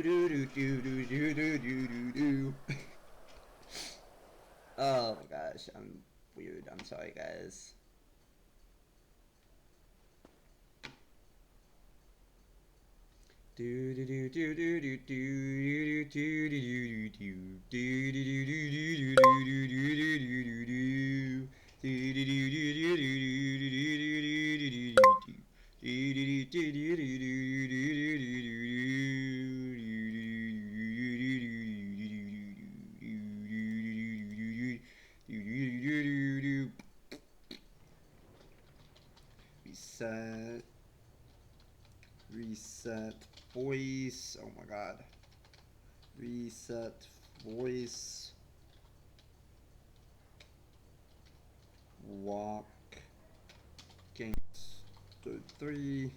Oh my gosh, I'm weird. I'm sorry, guys. Reset. Reset voice. Oh my god. Reset voice. Walk. Gangster 3.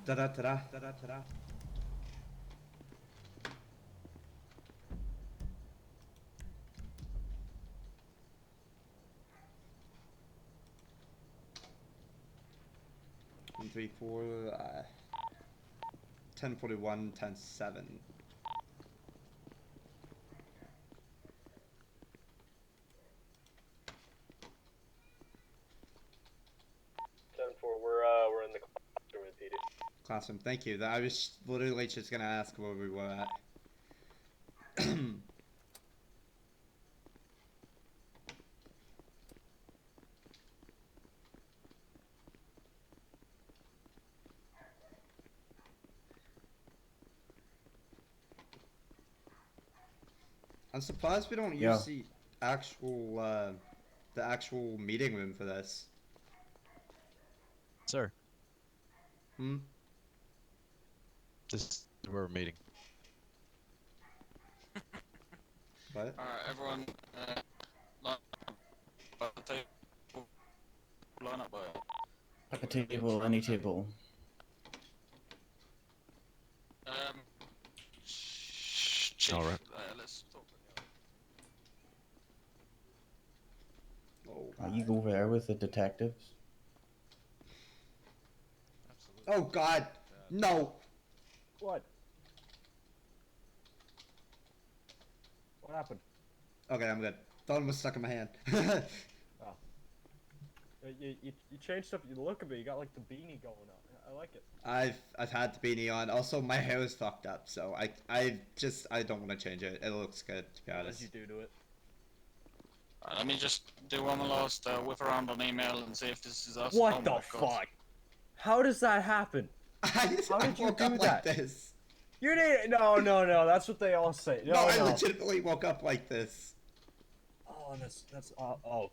Da da da da da da da. 1, 3, 4, 1041, 10-7. We're in the classroom with PD. Classroom, thank you. I was literally just gonna ask where we were at. I'm surprised we don't use the actual meeting room for this. Sir. Hmm? This is where we're meeting. What? Alright, everyone, line up by the table. Line up by it. Pick a table, any table. Chief, Alright. let's talk with you. Oh, You go over there with the detectives. Absolutely. oh god! No! What? What happened? Okay, I'm good. Thought it was stuck in my hand. Oh. You changed stuff. You look at me. You got like the beanie going on. I like it. I've had the beanie on. Also, my hair is fucked up, so I don't want to change it. It looks good, to be What honest. did you do to it? Let me just do one last whip around on email and see if this is us. What oh the my God. fuck? How does that happen? How did you woke do up that? like this. You didn't. No. That's what they all say. No, I legitimately woke up like this. Oh, that's. Oh.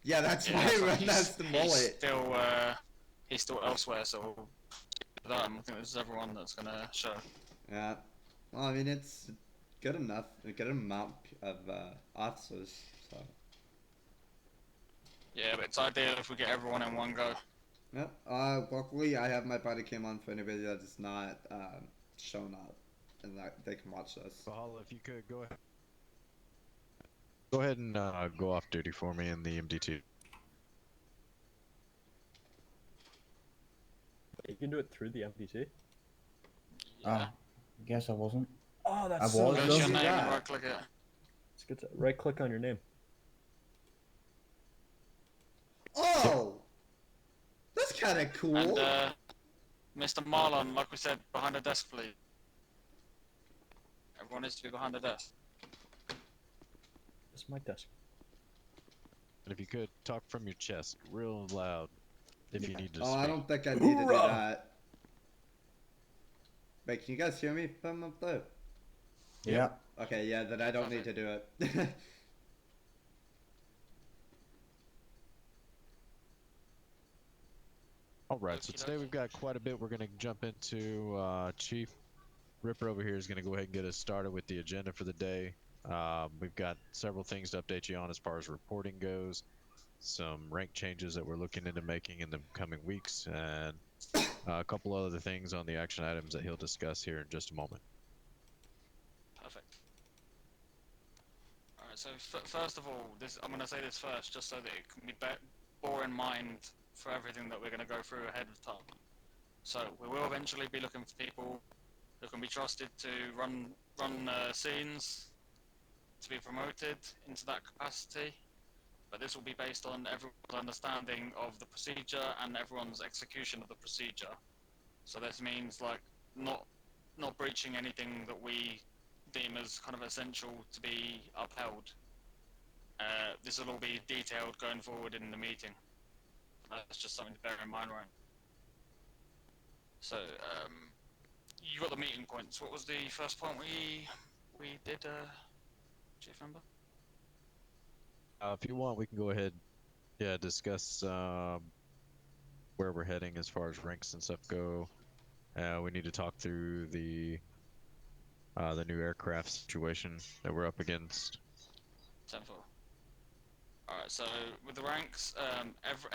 Yeah, that's Yeah, why so that's the mullet. He's still elsewhere, so I think this is everyone that's gonna show. Yeah. Well, I mean, it's good enough. A good amount of officers, so. Yeah, but it's ideal if we get everyone in one go. Yep. Luckily, I have my body cam on for anybody that is not shown up, and that they can watch this. Bahala, if you could go ahead. Go ahead and go off duty for me in the MDT. You can do it through the MPT. Yeah. I guess I wasn't. Oh, that's I so was, Go though. to your name Yeah. and right click it. It's good to right click on your name. Oh, that's kind of cool. And Mr. Marlon, like we said, behind the desk, please. Everyone needs to be behind the desk. This is my desk. And if you could, talk from your chest, real loud, if you need to Oh, speak. I don't think I need to do that. Wait, can you guys hear me from up there? Yeah. Okay, yeah, then I don't need to do it. Alright, so today we've got quite a bit. We're going to jump into Chief Ripper over here is going to go ahead and get us started with the agenda for the day. We've got several things to update you on as far as reporting goes, some rank changes that we're looking into making in the coming weeks, and a couple other things on the action items that he'll discuss here in just a moment. Perfect. Alright, so first of all, I'm going to say this first, just so that it can be bore in mind for everything that we're going to go through ahead of time. So we will eventually be looking for people who can be trusted to run scenes, to be promoted into that capacity. But this will be based on everyone's understanding of the procedure and everyone's execution of the procedure. So this means like not breaching anything that we deem as kind of essential to be upheld. This will all be detailed going forward in the meeting. That's just something to bear in mind, right? So, you got the meeting points. What was the first point we did, Chief Member? If you want, we can go ahead, yeah, discuss where we're heading as far as ranks and stuff go. We need to talk through the new aircraft situation that we're up against. 10-4. Alright, so with the ranks,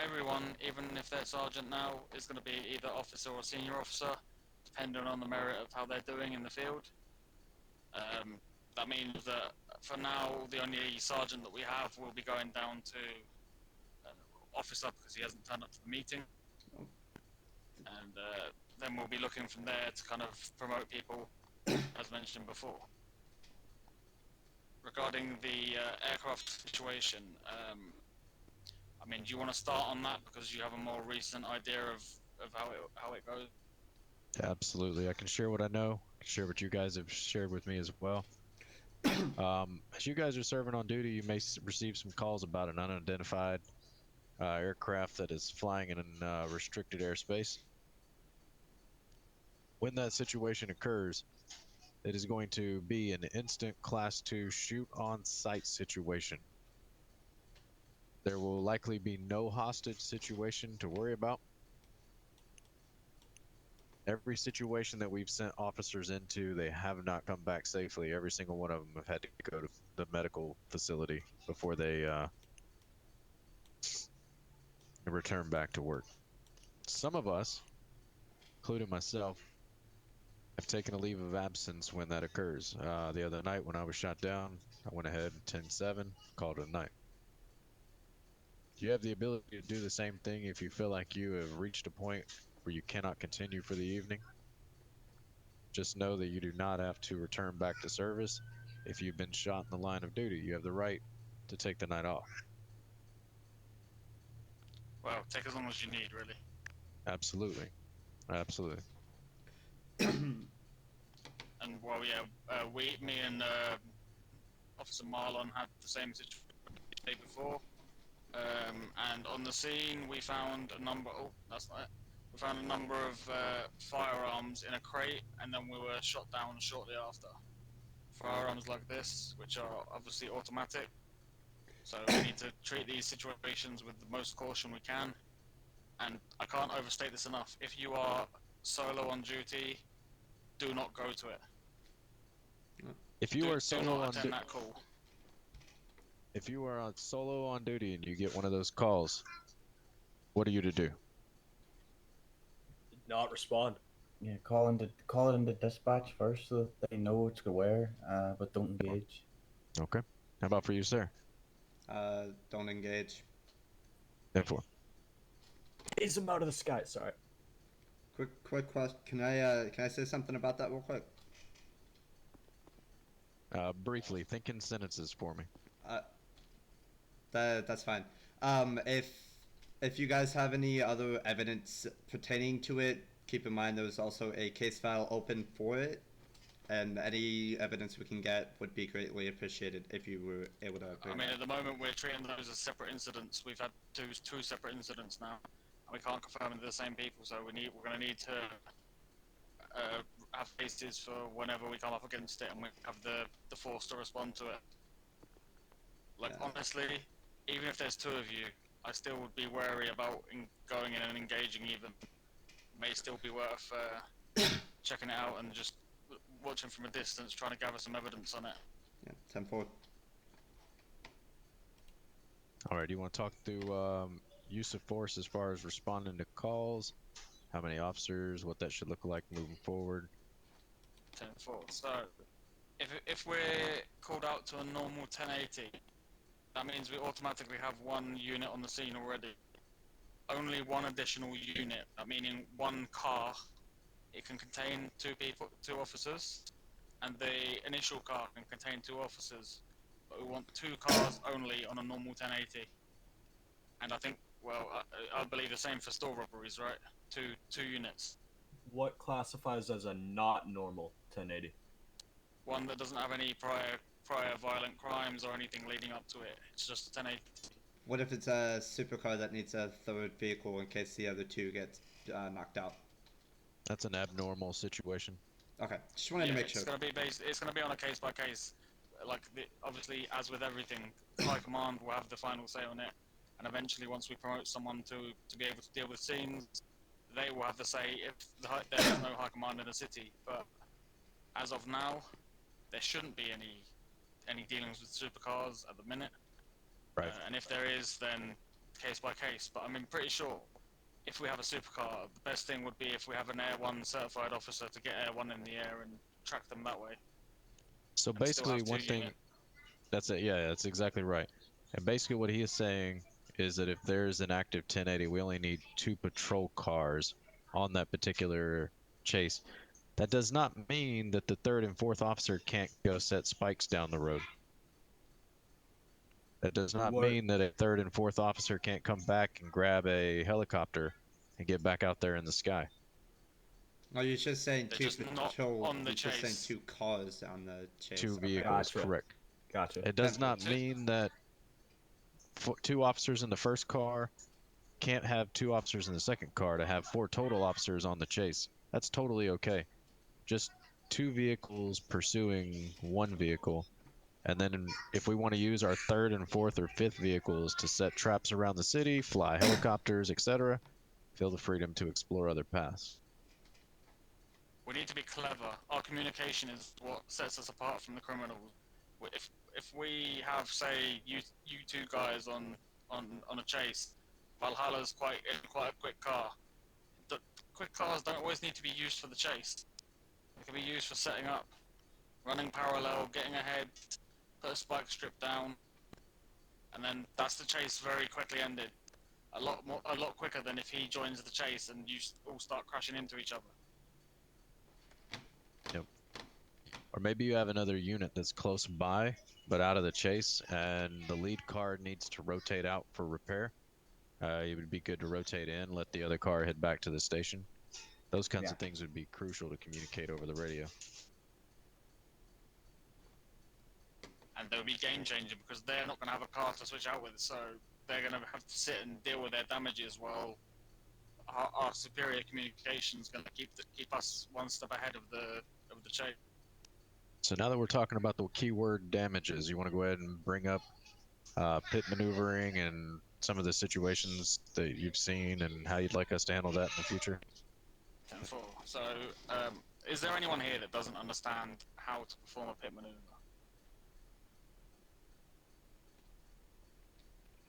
everyone, even if they're sergeant now, is going to be either officer or senior officer, depending on the merit of how they're doing in the field. That means that for now, the only sergeant that we have will be going down to officer because he hasn't turned up to the meeting. And then we'll be looking from there to kind of promote people, as mentioned before. Regarding the aircraft situation, I mean, do you want to start on that because you have a more recent idea of how it goes? Absolutely, I can share what I know. I can share what you guys have shared with me as well. As you guys are serving on duty, you may receive some calls about an unidentified aircraft that is flying in restricted airspace. When that situation occurs, it is going to be an instant Class 2 shoot on sight situation. There will likely be no hostage situation to worry about. Every situation that we've sent officers into, they have not come back safely. Every single one of them have had to go to the medical facility before they return back to work. Some of us, including myself, have taken a leave of absence when that occurs. The other night when I was shot down, I went ahead 10-7, called it a night. You have the ability to do the same thing if you feel like you have reached a point where you cannot continue for the evening. Just know that you do not have to return back to service if you've been shot in the line of duty. You have the right to take the night off. Well, take as long as you need, really. Absolutely. Absolutely. And well, yeah, me and Officer Marlon had the same situation the day before. And on the scene, we found a number. Oh, that's not it. We found a number of firearms in a crate, and then we were shot down shortly after. Firearms like this, which are obviously automatic, so we need to treat these situations with the most caution we can. And I can't overstate this enough. If you are solo on duty, do not go to it. If you are do solo not on attend that call. if you are solo on duty and you get one of those calls, what are you to do? Not respond. Yeah, call it into dispatch first so that they know what's where, but don't engage. Okay. How about for you, sir? Don't engage. Therefore. Is him out of the sky. Sorry. Quick question. Can I say something about that real quick? Briefly, think in sentences for me. That's fine. If you guys have any other evidence pertaining to it, keep in mind there's also a case file open for it, and any evidence we can get would be greatly appreciated if you were able to. I mean, at the moment we're treating those as separate incidents. We've had two separate incidents now, and we can't confirm they're the same people. So we're going to need to have cases for whenever we come up against it, and we have the force to respond to it. Like honestly, even if there's two of you, I still would be wary about going in and engaging even. May still be worth checking it out and just watching from a distance, trying to gather some evidence on it. Yeah, 10-4. All right, do you want to talk through use of force as far as responding to calls? How many officers, what that should look like moving forward? 10-4. So, if we're called out to a normal 1080, that means we automatically have one unit on the scene already. only one additional unit, meaning one car. It can contain two officers, and the initial car can contain two officers. But we want two cars only on a normal 1080. And I think, well, I believe the same for store robberies, right? Two units. What classifies as a not normal 1080? One that doesn't have any prior violent crimes or anything leading up to it. It's just a 1080. What if it's a supercar that needs a third vehicle in case the other two get knocked out? That's an abnormal situation. Okay, just wanted to make sure. It's gonna be based. It's gonna be on a case by case. Like obviously, as with everything, High Command will have the final say on it, and eventually, once we promote someone to be able to deal with scenes, they will have the say if there is no High Command in the city. But as of now, there shouldn't be any dealings with supercars at the minute. Right. And if there is, then case by case. But I mean, pretty sure if we have a supercar, the best thing would be if we have an Air 1 certified officer to get Air 1 in the air and track them that way. So And still basically, have two one thing. unit. That's it. Yeah, that's exactly right. And basically, what he is saying is that if there's an active 1080, we only need 2 patrol cars on that particular chase. That does not mean that the third and fourth officer can't go set spikes down the road. That does not What- mean that a third and fourth officer can't come back and grab a helicopter and get back out there in the sky. Oh, you're just saying They're two just not patrol. on the You're just saying chase. 2 cars on the chase. 2 Okay. vehicles, Gotcha. correct. Gotcha. It does not Two- mean that 2 officers in the first car can't have 2 officers in the second car to have 4 total officers on the chase. That's totally okay. Just 2 vehicles pursuing 1 vehicle. And then if we want to use our third and fourth or fifth vehicles to set traps around the city, fly helicopters, etc., feel the freedom to explore other paths. We need to be clever. Our communication is what sets us apart from the criminals. If we have, say, you two guys on a chase, Valhalla's quite a quick car. The quick cars don't always need to be used for the chase. They can be used for setting up, running parallel, getting ahead, put a spike strip down, and then that's the chase very quickly ended. A lot quicker than if he joins the chase and you all start crashing into each other. Or maybe you have another unit that's close by, but out of the chase, and the lead car needs to rotate out for repair. It would be good to rotate in, let the other car head back to the station. Those kinds of things would be crucial to communicate over the radio. And they'll be game changing because they're not going to have a car to switch out with, so they're going to have to sit and deal with their damages while our superior communication is going to keep us one step ahead of the chase. So now that we're talking about the keyword damages, you want to go ahead and bring up pit maneuvering and some of the situations that you've seen and how you'd like us to handle that in the future? 10-4. So, is there anyone here that doesn't understand how to perform a pit maneuver?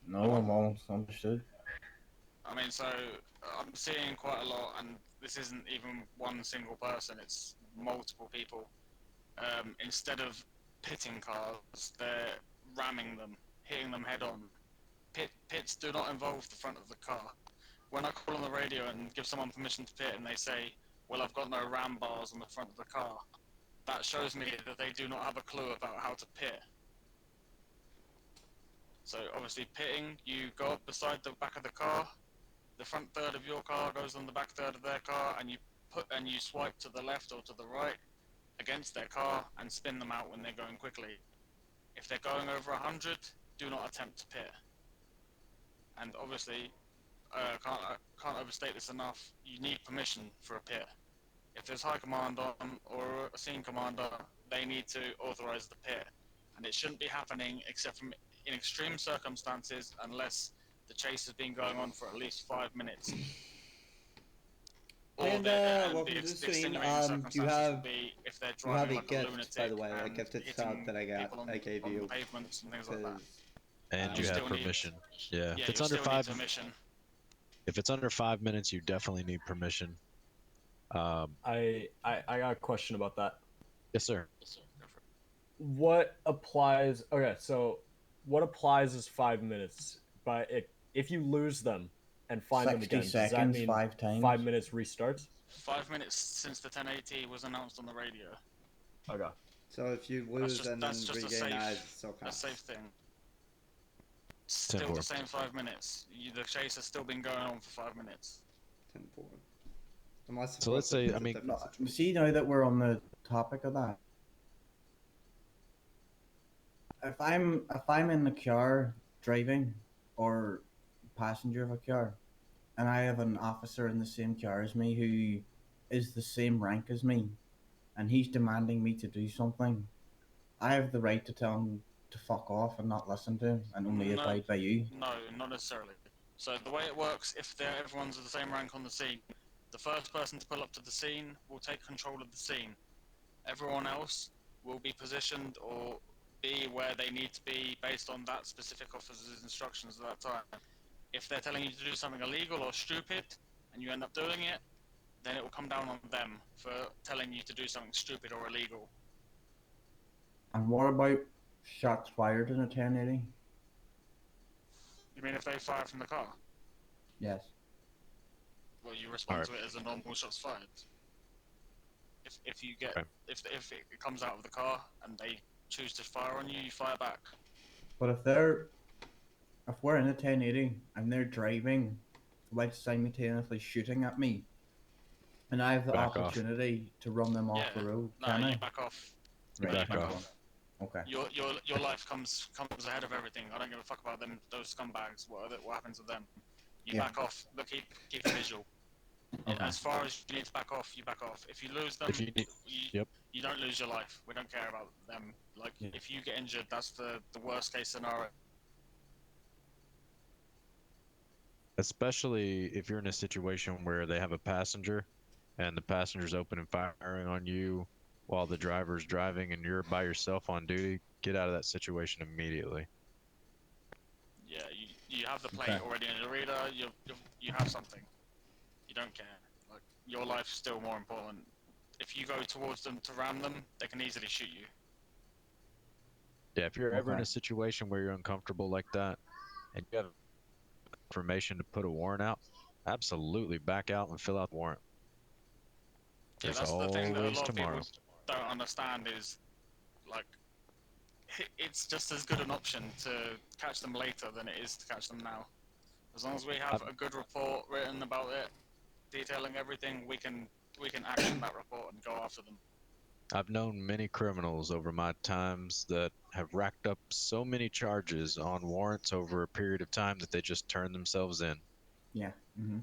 No, I'm almost understood. I mean, so I'm seeing quite a lot, and this isn't even one single person, it's multiple people. Instead of pitting cars, they're ramming them, hitting them head on. Pits do not involve the front of the car. When I call on the radio and give someone permission to pit and they say, well, I've got no ram bars on the front of the car, that shows me that they do not have a clue about how to pit. So obviously pitting, you go up beside the back of the car, the front third of your car goes on the back third of their car, and you swipe to the left or to the right against their car and spin them out when they're going quickly. If they're going over 100, do not attempt to pit. And obviously, can't overstate this enough, you need permission for a pit. If there's high command on or a scene commander, they need to authorize the pit. And it shouldn't be happening except from in extreme circumstances unless the chase has been going on for at least 5 minutes. And welcome to the stream. You have if they're you have driving a like gift, lunatic by the way, a and gifted hitting shot that people I gave on you. the pavements and things like that. And You you have still need- permission. Yeah. Yeah, If it's you under still 5 need permission. if it's under 5 minutes, you definitely need permission. I got a question about that. Yes, sir. What applies? Okay, so what applies is 5 minutes, but if you lose them and find them 60 again. Does that seconds, mean 5 times. 5 minutes restarts? 5 minutes since the 1080 was announced on the radio. Okay. So if you That's lose just and that's then just regain eyes, it a still counts. safe thing. Still 10-4. the same 5 minutes. The chase has still been going on for 5 minutes. 10-4. Unless, of So let's course, say, it's I a mean- different No, situation. see, now that we're on the topic of that, if I'm in the car driving or passenger of a car, and I have an officer in the same car as me who is the same rank as me, and he's demanding me to do something, I have the right to tell him to fuck off and not listen to him and only No. abide by you. No, not necessarily. So the way it works, if everyone's of the same rank on the scene, the first person to pull up to the scene will take control of the scene. Everyone else will be positioned or be where they need to be based on that specific officer's instructions at that time. If they're telling you to do something illegal or stupid, and you end up doing it, then it will come down on them for telling you to do something stupid or illegal. And what about shots fired in a 1080? You mean if they fire from the car? Yes. Well, you respond Alright. to it as a normal shots fired. If you get Okay. if it comes out of the car and they choose to fire on you, you fire back. But if we're in a 1080 and they're driving while simultaneously shooting at me, and I have the Back off. opportunity to run them off the road, No, can I? you back off. Right, back back off. off. Okay. Your life comes ahead of everything. I don't give a fuck about them. Those scumbags. What happens to them? You Yeah. back off. Look, keep a visual. Okay. As far as you need to back off, you back off. If you lose them, If you need, Yep. you don't lose your life. We don't care about them. Like, Yeah. if you get injured, that's the worst case scenario. especially if you're in a situation where they have a passenger and the passenger's opening firing on you while the driver's driving and you're by yourself on duty, get out of that situation immediately. Yeah, you have the plate Okay. already in your reader. You have something. You don't care. Like, your life's still more important. If you go towards them to ram them, they can easily shoot you. Yeah, if you're ever in Okay. a situation where you're uncomfortable like that and you have information to put a warrant out, absolutely back out and fill out the warrant. Yeah, There's that's the thing that a always lot of tomorrow. people don't understand is, like, it's just as good an option to catch them later than it is to catch them now. As long as we have a good report written about it, detailing everything, we can action that report and go after them. I've known many criminals over my times that have racked up so many charges on warrants over a period of time that they just turn themselves in. Yeah. Mm-hmm.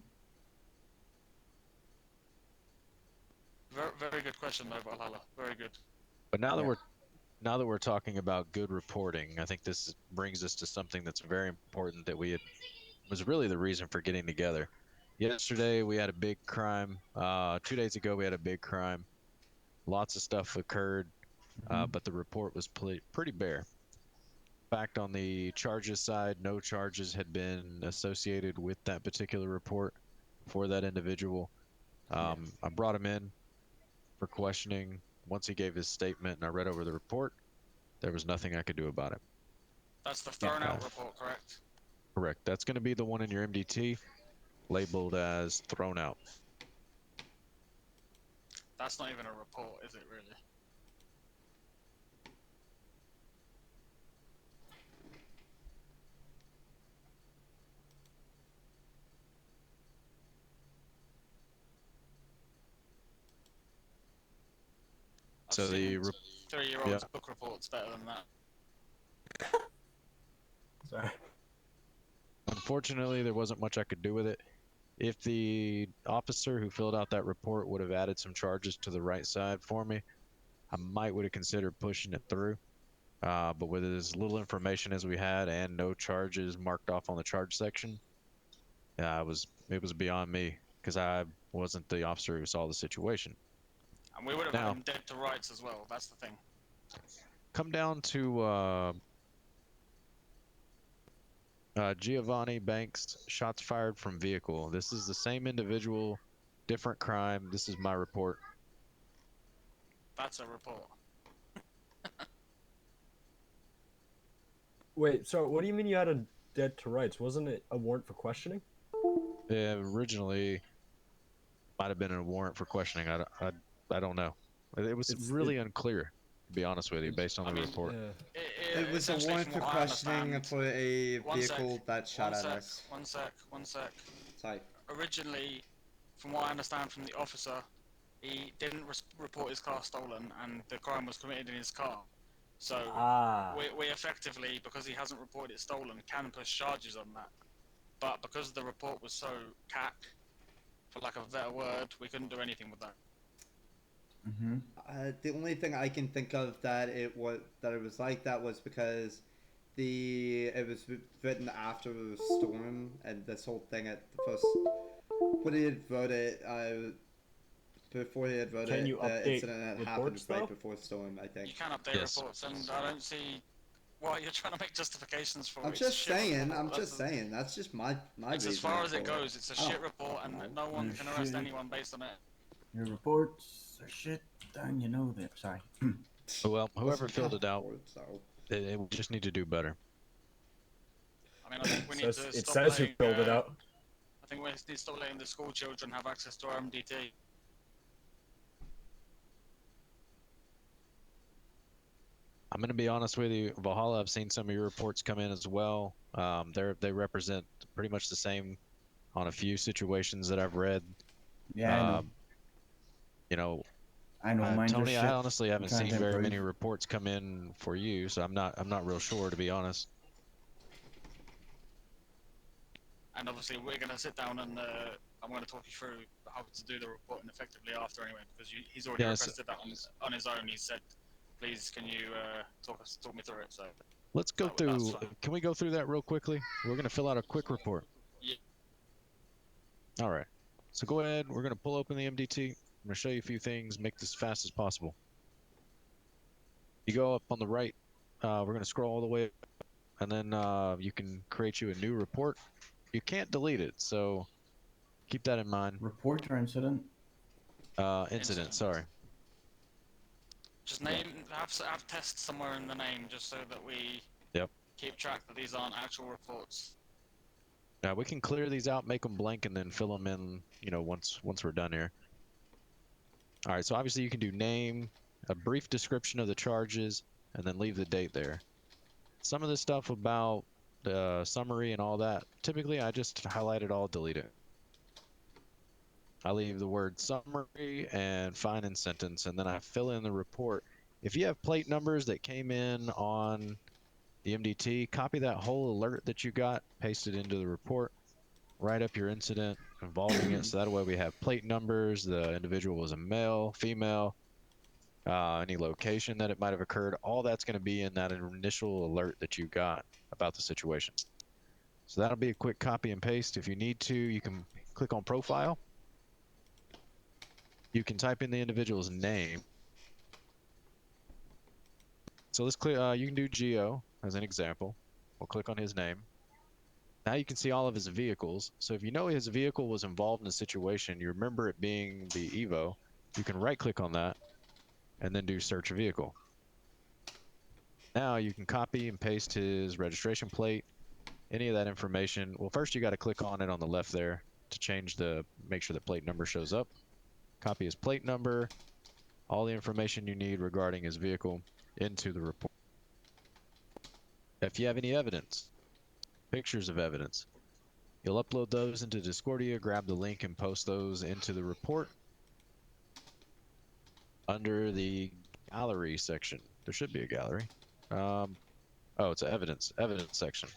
Very, very good question though, Valhalla. Very good. But now that Yeah. we're talking about good reporting, I think this brings us to something that's very important that was really the reason for getting together. Yesterday we had a big crime. 2 days ago we had a big crime. Lots of stuff occurred, Mhm. but the report was pretty bare. In fact, on the charges side, no charges had been associated with that particular report for that individual. I brought him in for questioning. Once he gave his statement and I read over the report, there was nothing I could do about it. That's the thrown out Yeah. report, correct? Correct. That's going to be the one in your MDT labeled as thrown out. That's not even a report, is it really? I've So seen the 3-year-olds' yeah. book reports better than that. Sorry. Unfortunately, there wasn't much I could do with it. If the officer who filled out that report would have added some charges to the right side for me, I might would have considered pushing it through. But with as little information as we had and no charges marked off on the charge section, it was beyond me because I wasn't the officer who saw the situation. And we would have Now- had him dead to rights as well. That's the thing. Come down to Giovanni Banks, shots fired from vehicle. This is the same individual, different crime. This is my report. That's a report. Wait, so what do you mean you had a dead to rights? Wasn't it a warrant for questioning? Originally, might have been a warrant for questioning. I don't know. It was really unclear, to be honest with you, based on I the mean, report. It was a essentially, warrant from for what I questioning understand, for a one sec, vehicle that shot at us. one sec. Sorry. Originally, from what I understand from the officer, he didn't report his car stolen, and the crime was committed in his car. So we effectively, because he hasn't reported it stolen, can push charges on that. But because the report was so cack, for lack of a better word, we couldn't do anything with that. Mm-hmm. The only thing I can think of that it was like that was because it was written after the storm, and this whole thing at the first when he had wrote it before he had wrote Can it, you the update incident had happened reports, right though? before storm, I You think. can update Yes. reports, and I don't see why you're trying to make justifications for it. I'm It's a just shit saying. report. I'm just saying. That's just my It's as reasoning far as it for goes. It's a I don't shit report, and know. no one You can arrest should. anyone based on it. Your reports are shit, Dan. You know that. Sorry. Well, whoever Wasn't filled it out, report, so. it would just need to do better. I mean, I think we need to It stop says who letting. filled it out. I think we need to stop letting the school children have access to our MDT. I'm going to be honest with you, Valhalla. I've seen some of your reports come in as well. They represent pretty much the same on a few situations that I've read. Yeah, I know. You know, I know. Mine's are Tony, shit. I honestly I'm haven't trying seen to very improve. many reports come in for you, so I'm not real sure, to be honest. And obviously, we're going to sit down and I'm going to talk you through how to do the reporting effectively after anyway, because he's already Yes. requested that on his own. He said, "Please, can you talk me through it?" So Let's go that's through. fine. Can we go through that real quickly? We're going to fill out a quick report. Yeah. All right. So go ahead. We're going to pull open the MDT. I'm going to show you a few things. Make this as fast as possible. You go up on the right. We're going to scroll all the way up, and then you can create you a new report. You can't delete it, so keep that in mind. Report or incident? Incident. Sorry. Just have tests somewhere in the name, just so that we keep track that these aren't actual reports. Now we can clear these out, make them blank, and then fill them in. You know, once we're done here. All right. So obviously you can do name, a brief description of the charges, and then leave the date there. Some of the stuff about the summary and all that, typically I just highlight it all, delete it. I leave the word summary and fine and sentence, and then I fill in the report. If you have plate numbers that came in on the MDT, copy that whole alert that you got, paste it into the report, write up your incident involving it, so that way we have plate numbers, the individual was a male, female, any location that it might have occurred. All that's going to be in that initial alert that you got about the situation. So that'll be a quick copy and paste. If you need to, you can click on profile. You can type in the individual's name. So let's click, you can do Geo as an example. We'll click on his name. Now you can see all of his vehicles. So if you know his vehicle was involved in a situation, you remember it being the Evo, you can right click on that and then do search vehicle. Now you can copy and paste his registration plate, any of that information. Well, first you got to click on it on the left there to make sure the plate number shows up. Copy his plate number, all the information you need regarding his vehicle into the report. If you have any evidence, pictures of evidence, you'll upload those into Discordia, grab the link and post those into the report. Under the gallery section, there should be a gallery. Oh, it's an evidence section.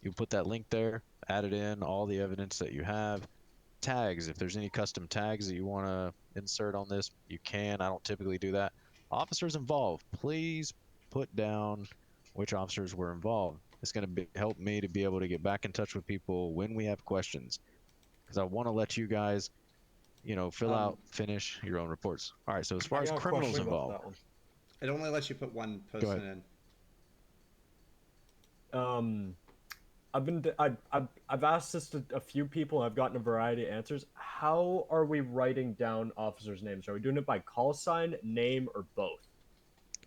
You put that link there, add it in, all the evidence that you have. Tags, if there's any custom tags that you want to insert on this, you can. I don't typically do that. Officers involved, please put down which officers were involved. It's going to help me to be able to get back in touch with people when we have questions, because I want to let you guys, you know, finish your own reports. All right, so as far as criminals involved, It only lets you put one person in. I've asked this to a few people. I've gotten a variety of answers. How are we writing down officers' names? Are we doing it by call sign, name, or both?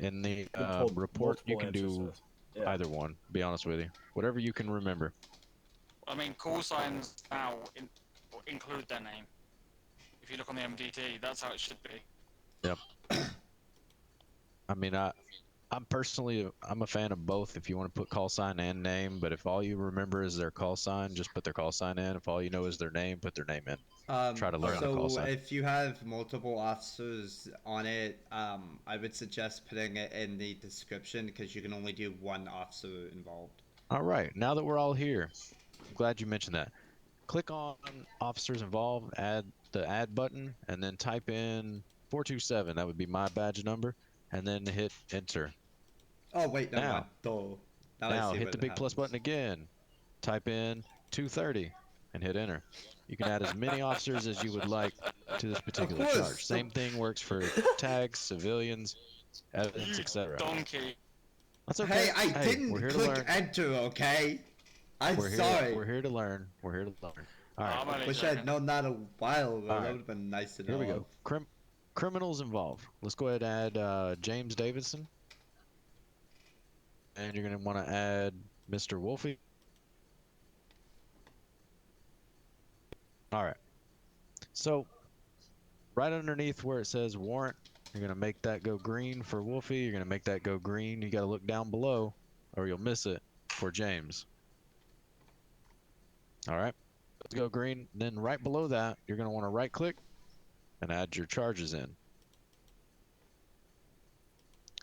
in the Been told report, you multiple can answers to do this. Yeah. Either one, to be honest with you. Whatever you can remember. I mean, call signs now include their name. If you look on the MDT, that's how it should be. Yep. I mean, I'm personally, I'm a fan of both. If you want to put call sign and name, but if all you remember is their call sign, just put their call sign in. If all you know is their name, put their name in. Try to learn the call So sign. if you have multiple officers on it, I would suggest putting it in the description because you can only do one officer involved. All right, now that we're all here, I'm glad you mentioned that. Click on officers involved, add the add button, and then type in 427. That would be my badge number, and then hit enter. Oh wait, never mind. Now, Duh. Now I now see hit what the big plus happens. button again. Type in 230 and hit enter. You can add as many officers as you would like to this particular course, charge. Same thing works for tags, civilians, evidence, You etc. donkey. That's okay. Hey, I We're didn't here to click learn. enter, okay? I'm We're sorry. here to learn. We're here to learn. All right. I'm only Wish I had joking. known that a while ago. All That right. would have been nice to know. Here we of. go. Criminals involved. Let's go ahead and add James Davidson. And you're going to want to add Mr. Wolfie. All right. So, right underneath where it says warrant, you're going to make that go green for Wolfie. You're going to make that go green. You got to look down below or you'll miss it for James. All right. Let's go green. Then right below that, you're going to want to right click and add your charges in.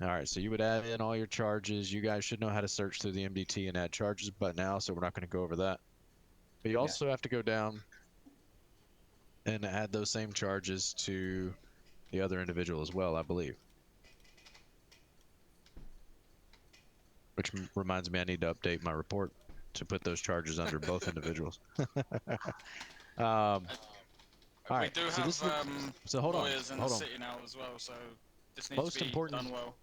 All right, so you would add in all your charges. You guys should know how to search through the MDT and add charges but now, so we're not going to go over that. But you also have to go down and add those same charges to the other individual as well, I believe. Which reminds me I need to update my report to put those charges under both individuals. All We right, do so have this is so hold on, lawyers in the city now as well, so this needs to be done well.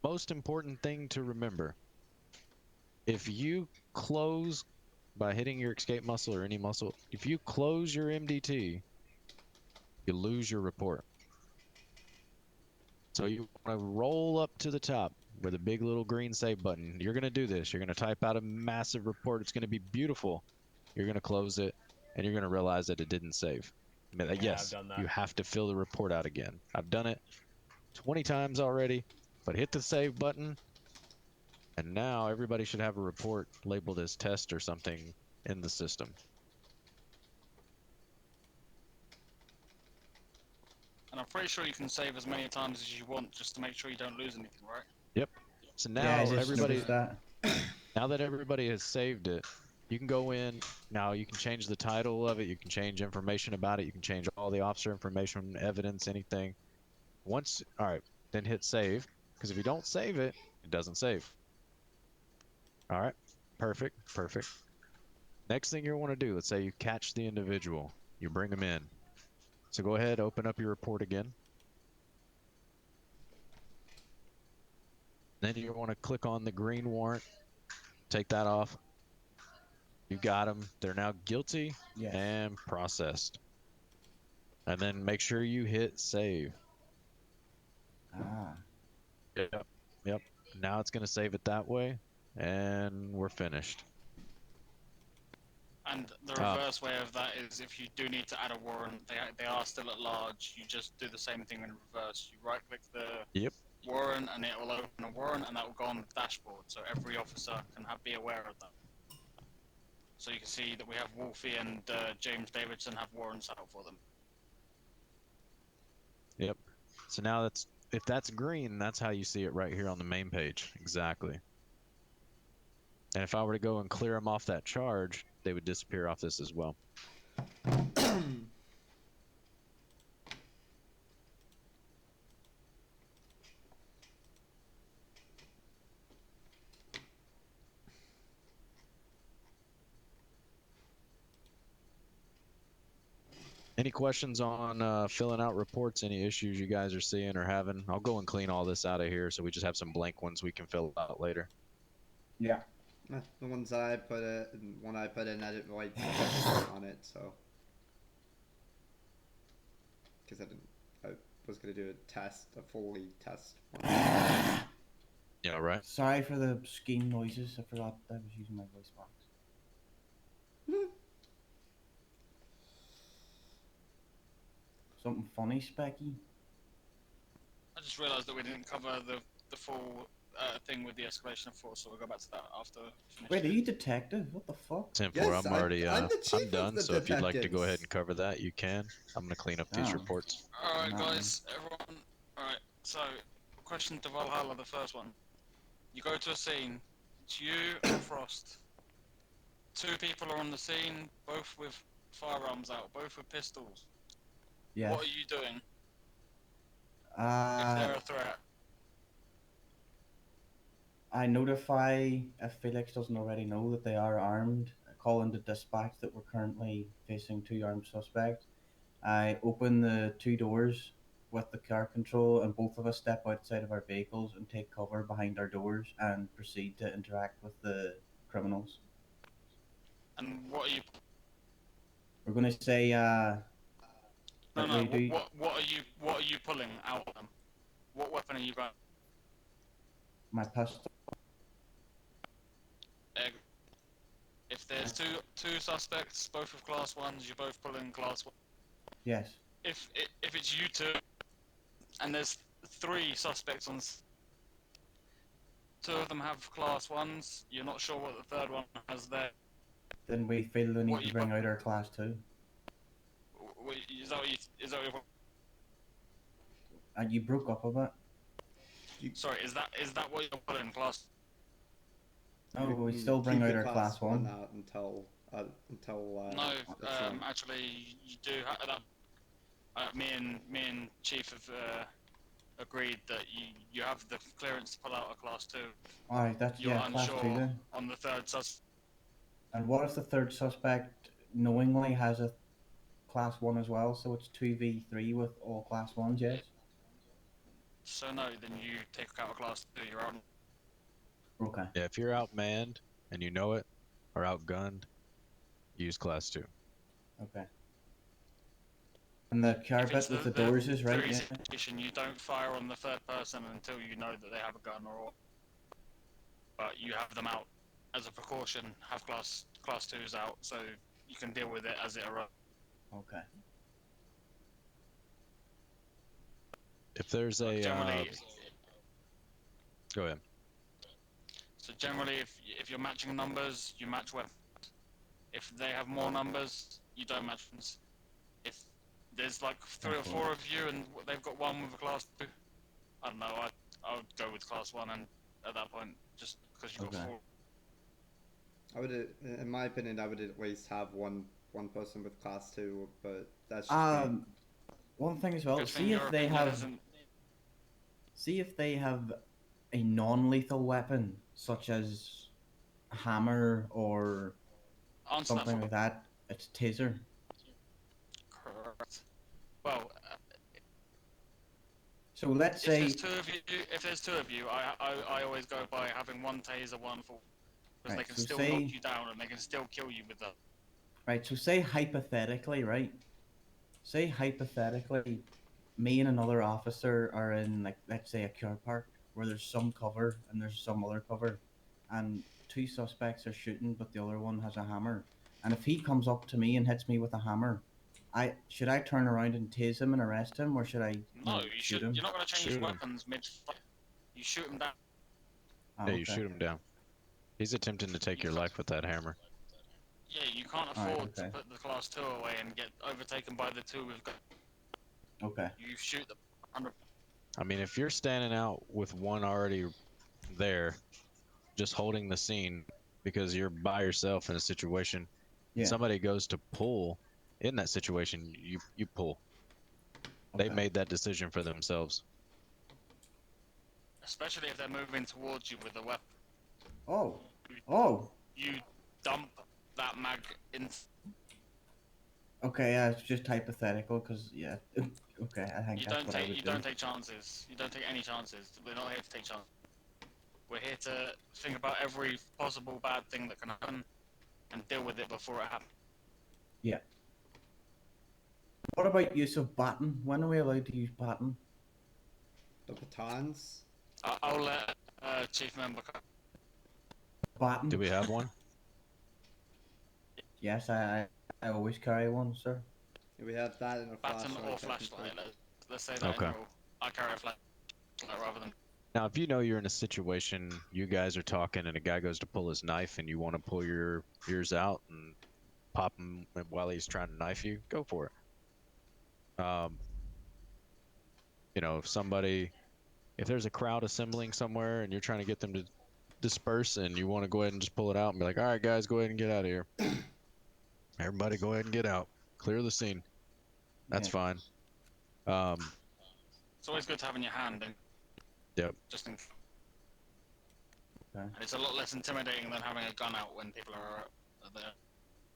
Most important thing to remember: if you close by hitting your escape muscle or any muscle, if you close your MDT, you lose your report. So you want to roll up to the top with a big little green save button. You're going to do this. You're going to type out a massive report. It's going to be beautiful. You're going to close it, and you're going to realize that it didn't save. Yes, I've done that. you have to fill the report out again. I've done it 20 times already, but hit the save button, and now everybody should have a report labeled as test or something in the system. And I'm pretty sure you can save as many times as you want just to make sure you don't lose anything, right? Yep. So now Yeah, I just everybody, noticed that. now that everybody has saved it, you can go in. Now you can change the title of it. You can change information about it. You can change all the officer information, evidence, anything. Once, all right, then hit save. Because if you don't save it, it doesn't save. All right, perfect, perfect. Next thing you want to do, let's say you catch the individual. You bring them in. So go ahead, open up your report again. Then you want to click on the green warrant. Take that off. You got them. They're now guilty Yes. and processed. And then make sure you hit save. Ah. Yep. Yep. Now it's going to save it that way. And we're finished. And the reverse way of that is if you do need to add a warrant, they are still at large, you just do the same thing in reverse. You right click the warrant and it will open a warrant and that will go on the dashboard so every officer can be aware of that. So you can see that we have Wolfie and James Davidson have warrants out for them. Yep. So now if that's green, that's how you see it right here on the main page. Exactly. And if I were to go and clear them off that charge, they would disappear off this as well. Any questions on filling out reports? Any issues you guys are seeing or having? I'll go and clean all this out of here so we just have some blank ones we can fill out later. Yeah. The ones that I put in, when I put in, I didn't write on it, so. Because I was going to do a fully test one. Yeah, right. Sorry for the scheme noises. I forgot I was using my voice box. Something funny, Specky? I just realised that we didn't cover the full thing with the escalation of force, so we'll go back to that after. we Wait, are finish you it. detective? What the fuck? 10-4, Yes, I'm already I'm the chief I'm of done. the So if you'd like to go ahead detectives. and cover that, you can. I'm gonna clean up these Oh. reports. All right, Not guys, everyone. All right. So, question to Valhalla, the first one. You go to a scene. It's you and Frost. Two people are on the scene, both with firearms out, both with pistols. Yes. What are you doing if they're a threat? I notify, if Felix doesn't already know, that they are armed. I call into dispatch that we're currently facing 2 armed suspects. I open the 2 doors with the car control, and both of us step outside of our vehicles and take cover behind our doors and proceed to interact with the criminals. And what are you? We're going to say No, that no. we do. What are you pulling out of them? What weapon are you going? My pistol. If there's two suspects, both with class ones, you're both pulling class one. Yes. If it's you two, and there's 3 suspects on. Two of them have class ones. You're not sure what the third one has there. Then we feel the need What to you bring put- out our class 2. Is that what you? Is that what you're, And you broke up a bit. sorry, is that what you're pulling class? No, You we can still bring keep out your our class 1. out until No, it's wrong. actually, you do have that. Me and Chief have agreed that you have the clearance to pull out a class 2. Alright, that's You're class 2 unsure then. on the third sus. And what if the third suspect knowingly has a class 1 as well, so it's 2v3 with all class 1s, yes? So no, then you take out a class 2. You're out. Okay. Yeah, if you're outmanned and you know it, or outgunned, use class 2. Okay. And the car If it's bit with the doors is right, three yeah? situation, you don't fire on the third person until you know that they have a gun or. But you have them out as a precaution. Have class 2s out so you can deal with it as it arrives. Okay. If there's a Generally, go ahead. so generally, if you're matching numbers, you match weapons. If they have more numbers, you don't match weapons. If there's like 3 or 4 of you and they've got one with a class 2, I don't know. I would go with class 1, and at that point, just because you've got Okay. 4. I would, in my opinion, I would at least have one person with class 2, but that's just me. One thing as well, Good thing see your if they opinion have isn't. see if they have a non-lethal weapon, such as a hammer or Answer that something for like that. It's taser. correct. Well, So let's if say there's two of you, I always go by having one taser, one full, because Right, they can so still say- knock you down and they can still kill you with that. right, so say hypothetically, right? Say hypothetically, me and another officer are in, like, let's say a car park where there's some cover and there's some other cover, and 2 suspects are shooting, but the other one has a hammer. And if he comes up to me and hits me with a hammer, should I turn around and tase him and arrest him, or should I No, you shoot him? You're not going to change Shoot 'em. weapons mid. You shoot them down. Oh, Yeah, you okay. shoot him down. He's attempting to take You your can't- life with that hammer. Yeah, you can't Alright, afford okay. to put the class 2 away and get overtaken by the 2 with guns. Okay. You shoot them. 100. I mean, if you're standing out with one already there, just holding the scene because you're by yourself in a situation, Yeah. somebody goes to pull in that situation, you pull. They Okay. made that decision for themselves. Especially if they're moving towards you with a weapon. Oh. Oh. You dump that mag in. Okay. Yeah, it's just hypothetical, because yeah. Okay, I think You that's don't what I take would you do. don't take chances. You don't take any chances. We're not here to take chances. We're here to think about every possible bad thing that can happen and deal with it before it happens. What about use of baton? When are we allowed to use baton? The batons. I'll let chief member. Baton. Do we have one? Yes, I always carry one, sir. We have that in a Baton flashlight. or flashlight. Let's say that Okay. in rule. I carry a flashlight rather than. Now, if you know you're in a situation, you guys are talking, and a guy goes to pull his knife, and you want to pull your ears out and pop him while he's trying to knife you, go for it. You know, if there's a crowd assembling somewhere, and you're trying to get them to disperse, and you want to go ahead and just pull it out and be like, all right, guys, go ahead and get out of here. Everybody, go ahead and get out. Clear the scene. That's Yeah. fine. It's always good to have in your hand. And Yep. Just in. Okay. And it's a lot less intimidating than having a gun out when people are there.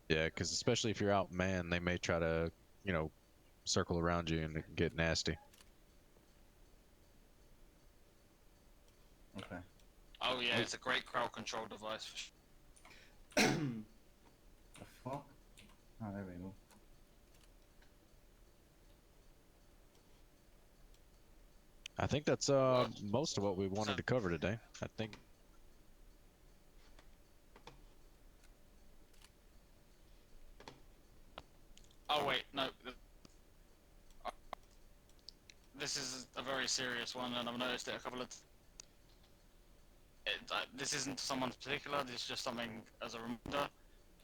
Yeah, because especially if you're out, man, they may try to, you know, circle around you and get nasty. Okay. Oh yeah, it's a great crowd control device. For sure. The fuck? Oh, there we go. I think that's most of what we wanted to cover today. I think. Oh wait, no. This is a very serious one, and I've noticed it a couple of. This isn't someone particular. This is just something as a reminder.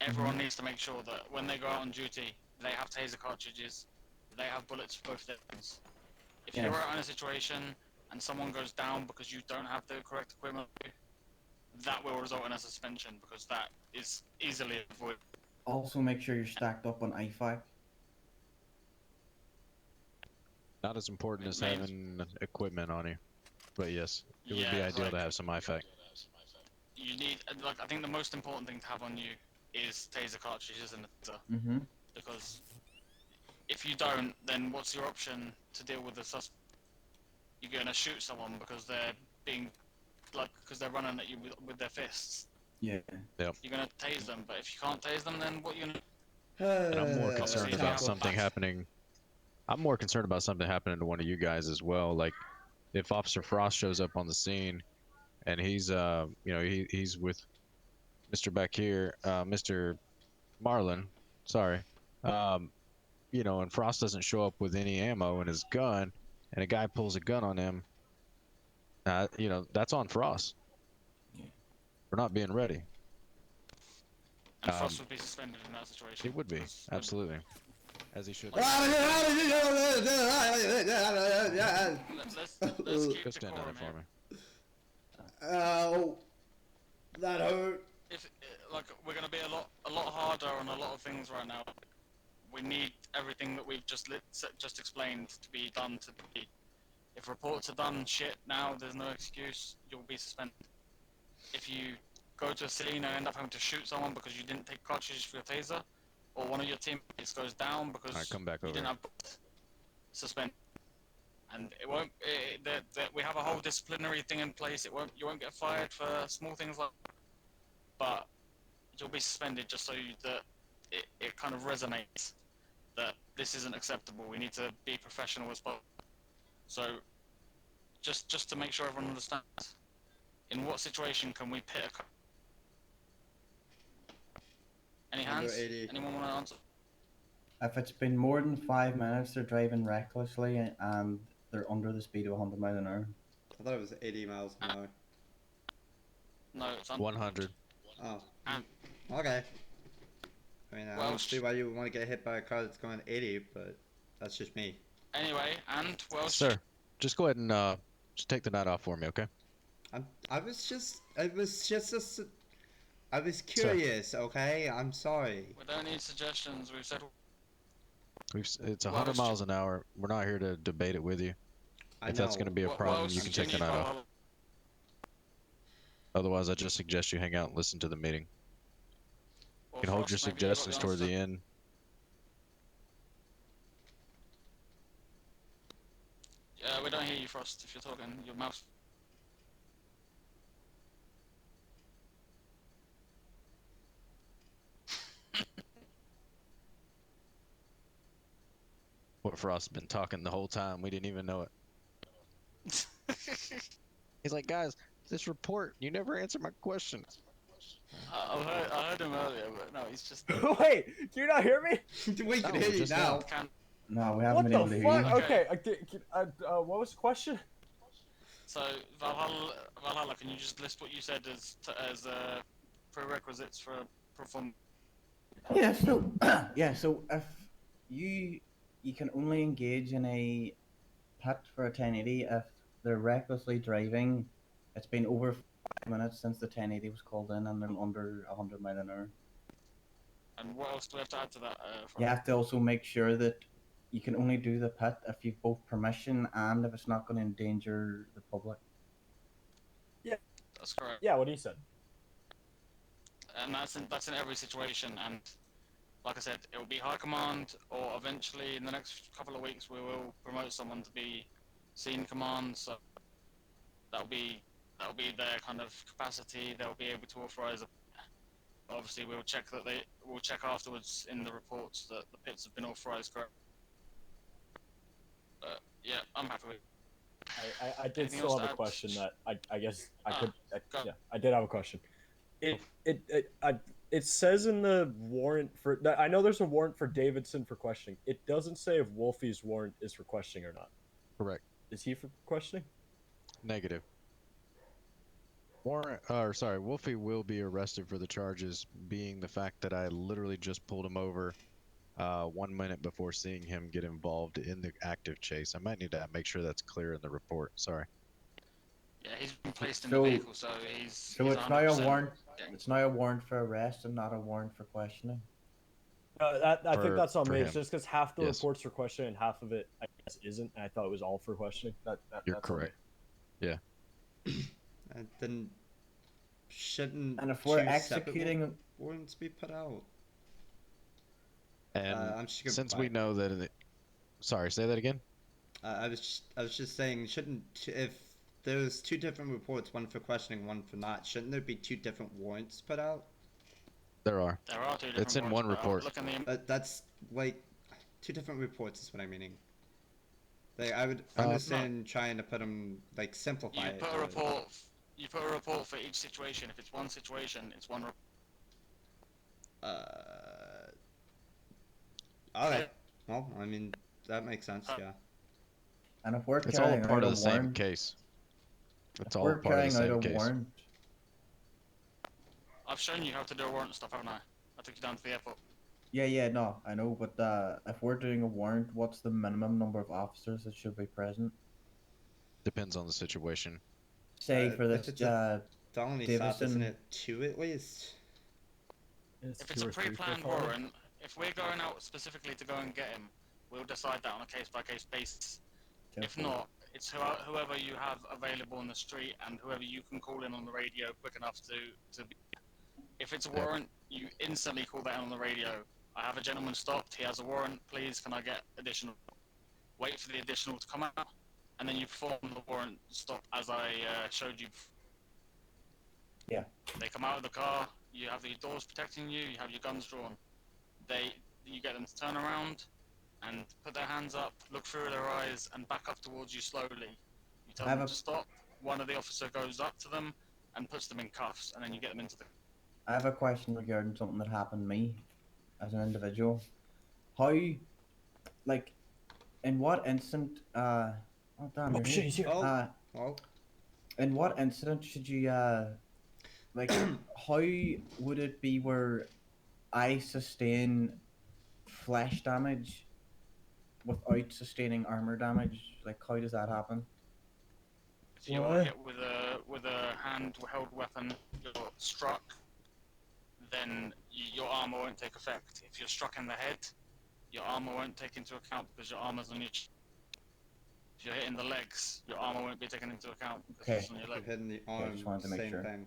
Everyone needs to make sure that when they go out on duty, they have taser cartridges, they have bullets for both their guns. If Yes. you're out in a situation and someone goes down because you don't have the correct equipment, that will result in a suspension because that is easily avoided. Also, make sure you're stacked up on IFAC. Not as important as Maybe- having equipment on you, but yes, it would be Yeah, ideal to like- have some IFAC. You need, like, I think the most important thing to have on you is taser cartridges and a taser, Mm-hmm. because if you don't, then what's your option to deal with the suspect? You're going to shoot someone because they're being, like, because they're running at you with their fists. Yeah. You're going to tase them, but if you can't tase them, then what you going to? And I'm more concerned Obviously, about yeah. something happening. I'm more concerned about something happening to one of you guys as well. Like, if Officer Frost shows up on the scene, and he's you know, he's with Mr. back here, Mr. Marlon. Sorry. You know, and Frost doesn't show up with any ammo in his gun, and a guy pulls a gun on him. You know, that's on Frost. Yeah. For not being ready. And Frost would be suspended in that situation. He would be, because- absolutely, as he should. Let's keep Go the stand down there decorum for here. me. Ow. That hurt. If like we're gonna be a lot harder on a lot of things right now. We need everything that we've just explained to be done to be. If reports are done shit now, there's no excuse. You'll be suspended. If you go to a scene and end up having to shoot someone because you didn't take cartridges for your taser, or one of your teammates goes down because Alright, come back you over didn't here. have bullets, suspend. And it won't. We have a whole disciplinary thing in place. You won't get fired for small things like that, but you'll be suspended just so that it kind of resonates that this isn't acceptable. We need to be professional as well. So, just to make sure everyone understands, in what situation can we pit a Any Under hands? 80. Anyone want to answer? If it's been more than 5 minutes, they're driving recklessly and they're under the speed of 100 miles an hour. I thought it was 80 miles an hour. No, it's under 100. Oh. And- Okay. I mean, I Well, don't see why you would want to get hit by a car that's going 80, but that's just me. Anyway, and well, Sir, just go ahead and just take the night off for me, okay? I was curious, okay? I'm sorry. we don't need suggestions. We've said It's Well, 100 it's miles an hour. We're not here to debate it with you. I If that's know. going to be a what problem, else you can do take the need? night off. Otherwise, I just suggest you hang out and listen to the meeting. You can hold your suggestions toward the end. Yeah, we don't hear you, Frost. If you're talking, your mouth. What Frost's been talking the whole time. We didn't even know it. He's like, guys, this report. You never answer my questions. I heard him earlier, but no, he's just Wait, do you not hear me? We can No, hear you just now. can't. No, we haven't What been the able to hear fuck? you. Okay. Okay, what was the question? So Valhalla, can you just list what you said as prerequisites for perform? Yeah, so yeah, so if you can only engage in a pit for a 1080 if they're recklessly driving. It's been over 5 minutes since the 1080 was called in and they're under 100 mile an hour. And what else do we have to add to that? You have to also make sure that you can only do the pit if you've both permission and if it's not going to endanger the public. That's correct. Yeah, what he said. And that's in every situation. And like I said, it will be high command, or eventually in the next couple of weeks we will promote someone to be scene command. So that'll be their kind of capacity. They'll be able to authorize. Obviously, we'll check afterwards in the reports that the pits have been authorized correct. But yeah, I'm happy with. I did Anything still else have to a add? question that I guess I Ah, could. go. Yeah, I did have a question. It says in the warrant for. I know there's a warrant for Davidson for questioning. It doesn't say if Wolfie's warrant is for questioning or not. Correct. Is he for questioning? Negative. Wolfie will be arrested for the charges, being the fact that I literally just pulled him over 1 minute before seeing him get involved in the active chase. I might need to make sure that's clear in the report. Sorry. Yeah, he's been placed in So- the vehicle, so he's. So he's it's now a 100% warrant. getting- It's now a warrant for arrest and not a warrant for questioning. I think For- that's on for me. him. It's just because half the Yes. reports for questioning and half of it I guess isn't. And I thought it was all for questioning. You're That's on me. correct. Yeah. Then shouldn't And if we're two separate executing, warrants be put out? And I'm just gonna since buy- we know that sorry, say that again. I was just saying, if there's two different reports, one for questioning, one for not, shouldn't there be two different warrants put out? There are. There are two different. It's in warrants, one but I'll report. Look in the. That's like two different reports is what I'm meaning. Like I'm No. just saying, trying to put them like simplify You it. put a but- report. You put a report for each situation. If it's one situation, it's one. Alright. Well, I mean, that makes sense, yeah. and if we're It's all carrying part out of a the same warrant, case. It's if all we're part of the carrying out same a case. warrant, I've shown you how to do a warrant stuff, haven't I? I took you down to the airport. yeah, no, I know, but if we're doing a warrant, what's the minimum number of officers that should be present? Depends on the situation. Say for If this, it's a felony stop, isn't Davison- it two at least? If it's a pre-planned warrant, if we're going out specifically to go and get him, we'll decide that on a case-by-case basis. If not, it's whoever you have available on the street and whoever you can call in on the radio quick enough to be. If it's a Yeah. warrant, you instantly call that in on the radio. I have a gentleman stopped, he has a warrant, please can I get additional? Wait for the additional to come out, and then you perform the warrant stop as I showed you. Yeah. They come out of the car, you have your doors protecting you, you have your guns drawn. You get them to turn around and put their hands up, look through their eyes, and back up towards you slowly. You tell Have them a- to stop. One of the officer goes up to them and puts them in cuffs, and then you get them into the. I have a question regarding something that happened to me as an individual. How, like, in what instant, oh damn, Oh you're shit, here. he's here. Oh, well, In what incident should you, like, how would it be where I sustain flesh damage without sustaining armor damage? Like, how does that happen? If you are hit with a handheld weapon, you're struck, then your armor won't take effect. If you're struck in the head, your armor won't take into account because your armor's on your. If you're hitting the legs, your armor won't be taken into account because Okay. it's on your if leg. you're hitting the I arm, just wanted to make same sure. thing.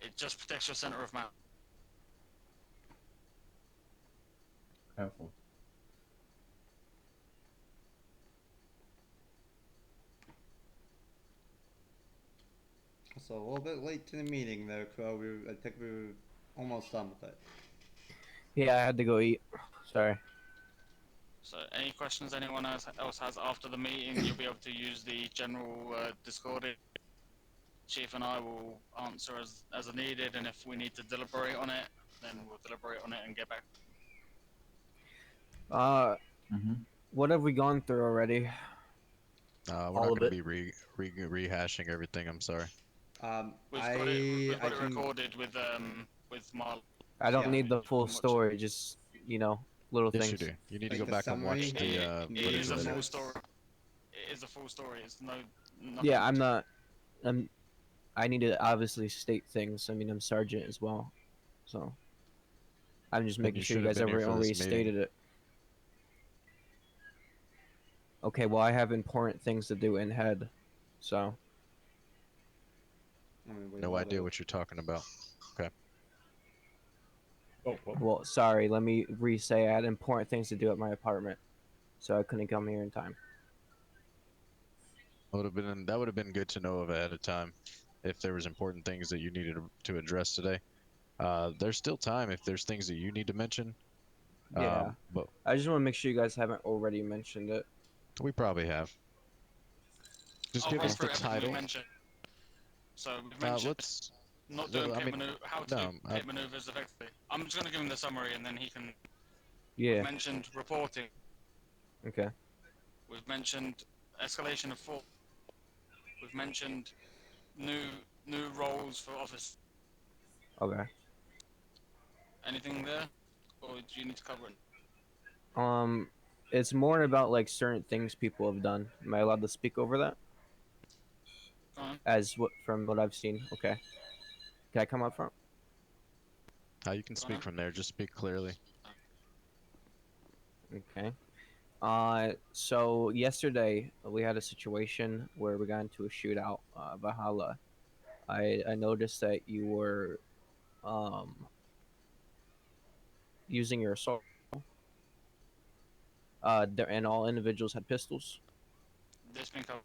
It just protects your center of mass. Helpful. So a little bit late to the meeting there, Crow. I think we were almost done with it. Yeah, I had to go eat. Sorry. So, any questions anyone else has after the meeting, you'll be able to use the general Discord. Alright, if it's a, If it's a pre-planned warrant, if we're going out specifically to go and get him, we'll decide that on a case-by-case basis. If not, it's whoever you have available on the street and whoever you can call in on the radio quick enough to be. Chief and I will answer as needed, and if we need to deliberate on it, then we'll deliberate on it and get back. Mm-hmm. What have we gone through already? We're All not of going to it. be rehashing everything. I'm sorry. We've got I it can. recorded with Marlon. I don't Yeah. need the full Watch it. story, just, you know, little Yes, you things. do. You need to Like go the back and watch summary? the It footage is a later. full Notes. story. It is a full story. It's nothing. Yeah, I'm not. I need to obviously state things. I mean, I'm sergeant as well, so I'm just Then making you sure you should have guys been here for already this meeting. stated it. Okay, well, I have important things to do in head, so I mean, we No love idea it. what you're talking about. Okay. Oh, well. well, sorry. Let me re-say I had important things to do at my apartment, so I couldn't come here in time. That would have been good to know of ahead of time if there was important things that you needed to address today. There's still time if there's things that you need to mention. Yeah, But I just want to make sure you guys haven't already mentioned it. we probably have. Just I'll give run us the through everything we title. mentioned. So we've mentioned Let's. not doing I pit mean, how to no. do pit maneuvers effectively. I'm just going to give him the summary, and then he can. Yeah. We've mentioned reporting. Okay. We've mentioned escalation of force. We've mentioned new roles for office. Okay. Anything there, or do you need to cover it? It's more about like certain things people have done. Am I allowed to speak over that? Go on. As what from what I've seen. Okay. Can I come up front? You can speak from there. Just speak clearly. Okay. So yesterday we had a situation where we got into a shootout. Valhalla. I noticed that you were using your assault. And all individuals had pistols. This been covered.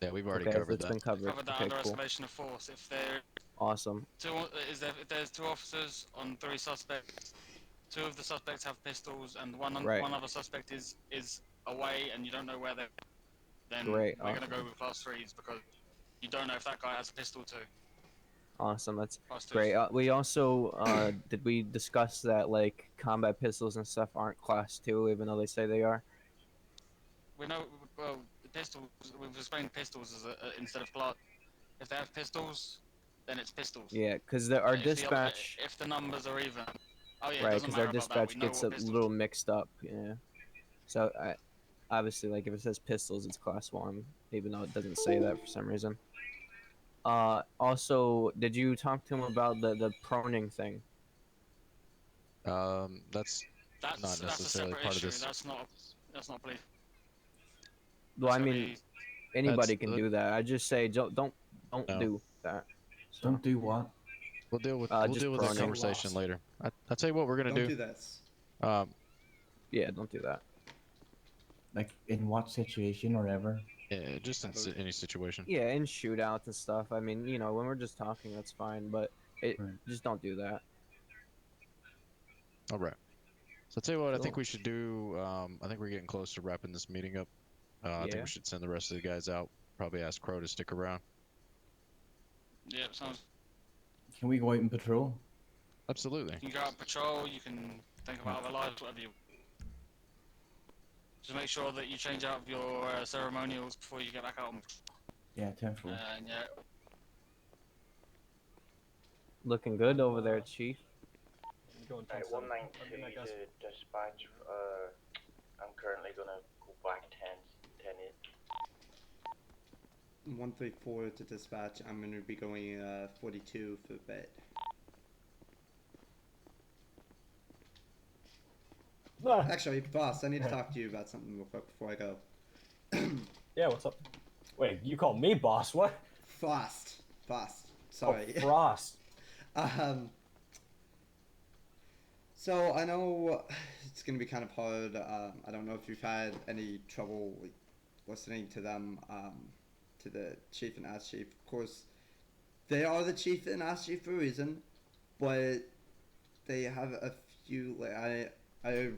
Yeah, we've already Okay, covered it's that. been covered. Covered that Okay, under cool. escalation of force. If there Awesome. if there's 2 officers on 3 suspects, 2 of the suspects have pistols, and Right. one other suspect is away, and you don't know where they're. Then Great, we're gonna go awesome. with class 3s because you don't know if that guy has a pistol too. Awesome. That's Class 2s. great. We also did we discuss that like combat pistols and stuff aren't class 2 even though they say they are? We know. Well, the pistols. We've explained pistols as instead of class. If they have pistols, then it's pistols. Yeah, because our If dispatch, if the numbers are even. Oh yeah, it right? doesn't Because our matter about that. We dispatch know gets what a pistols. little mixed up. Yeah. So obviously, like if it says pistols, it's class 1, even though it doesn't say that for some reason. Also, did you talk to him about the proning thing? That's not That's a necessarily separate part of issue. this. That's not police. Well, I That's mean, heavy- anybody can that- do that. I just say don't No. do that. So, Don't do what? We'll deal with just that proning. conversation later. I'll tell you what we're gonna Don't do this. Yeah, don't do that. Like in what situation or ever? Yeah, just in any situation. Yeah, in shootouts and stuff. I mean, you know, when we're just talking, that's fine, but Right. just don't do that. All right. So I'll tell you what I think Cool. we should do. I think we're getting close to wrapping this meeting up. I think Yeah. we should send the rest of the guys out. Probably ask Crow to stick around. Yeah, sounds. Can we go out and patrol? Absolutely. You can go out patrol. You can think about other lives, whatever you. Just make sure that you change out your ceremonials before you get back out. Yeah, 10-4. And yeah, Looking good over there, Chief. Going Right, 10-7. 192 I guess. to dispatch. I'm currently gonna go back 10-8. 134 to dispatch. I'm gonna be going 42 for bed. Ah, Actually, boss, I need to talk to you about something real quick before I go. yeah, what's up? Wait, you call me boss? What? Frost. Sorry. Oh, Frost. So I know it's gonna be kind of hard. I don't know if you've had any trouble listening to them, to the chief and ass chief. Of course, they are the chief and ass chief for a reason, but they have a few. Like, I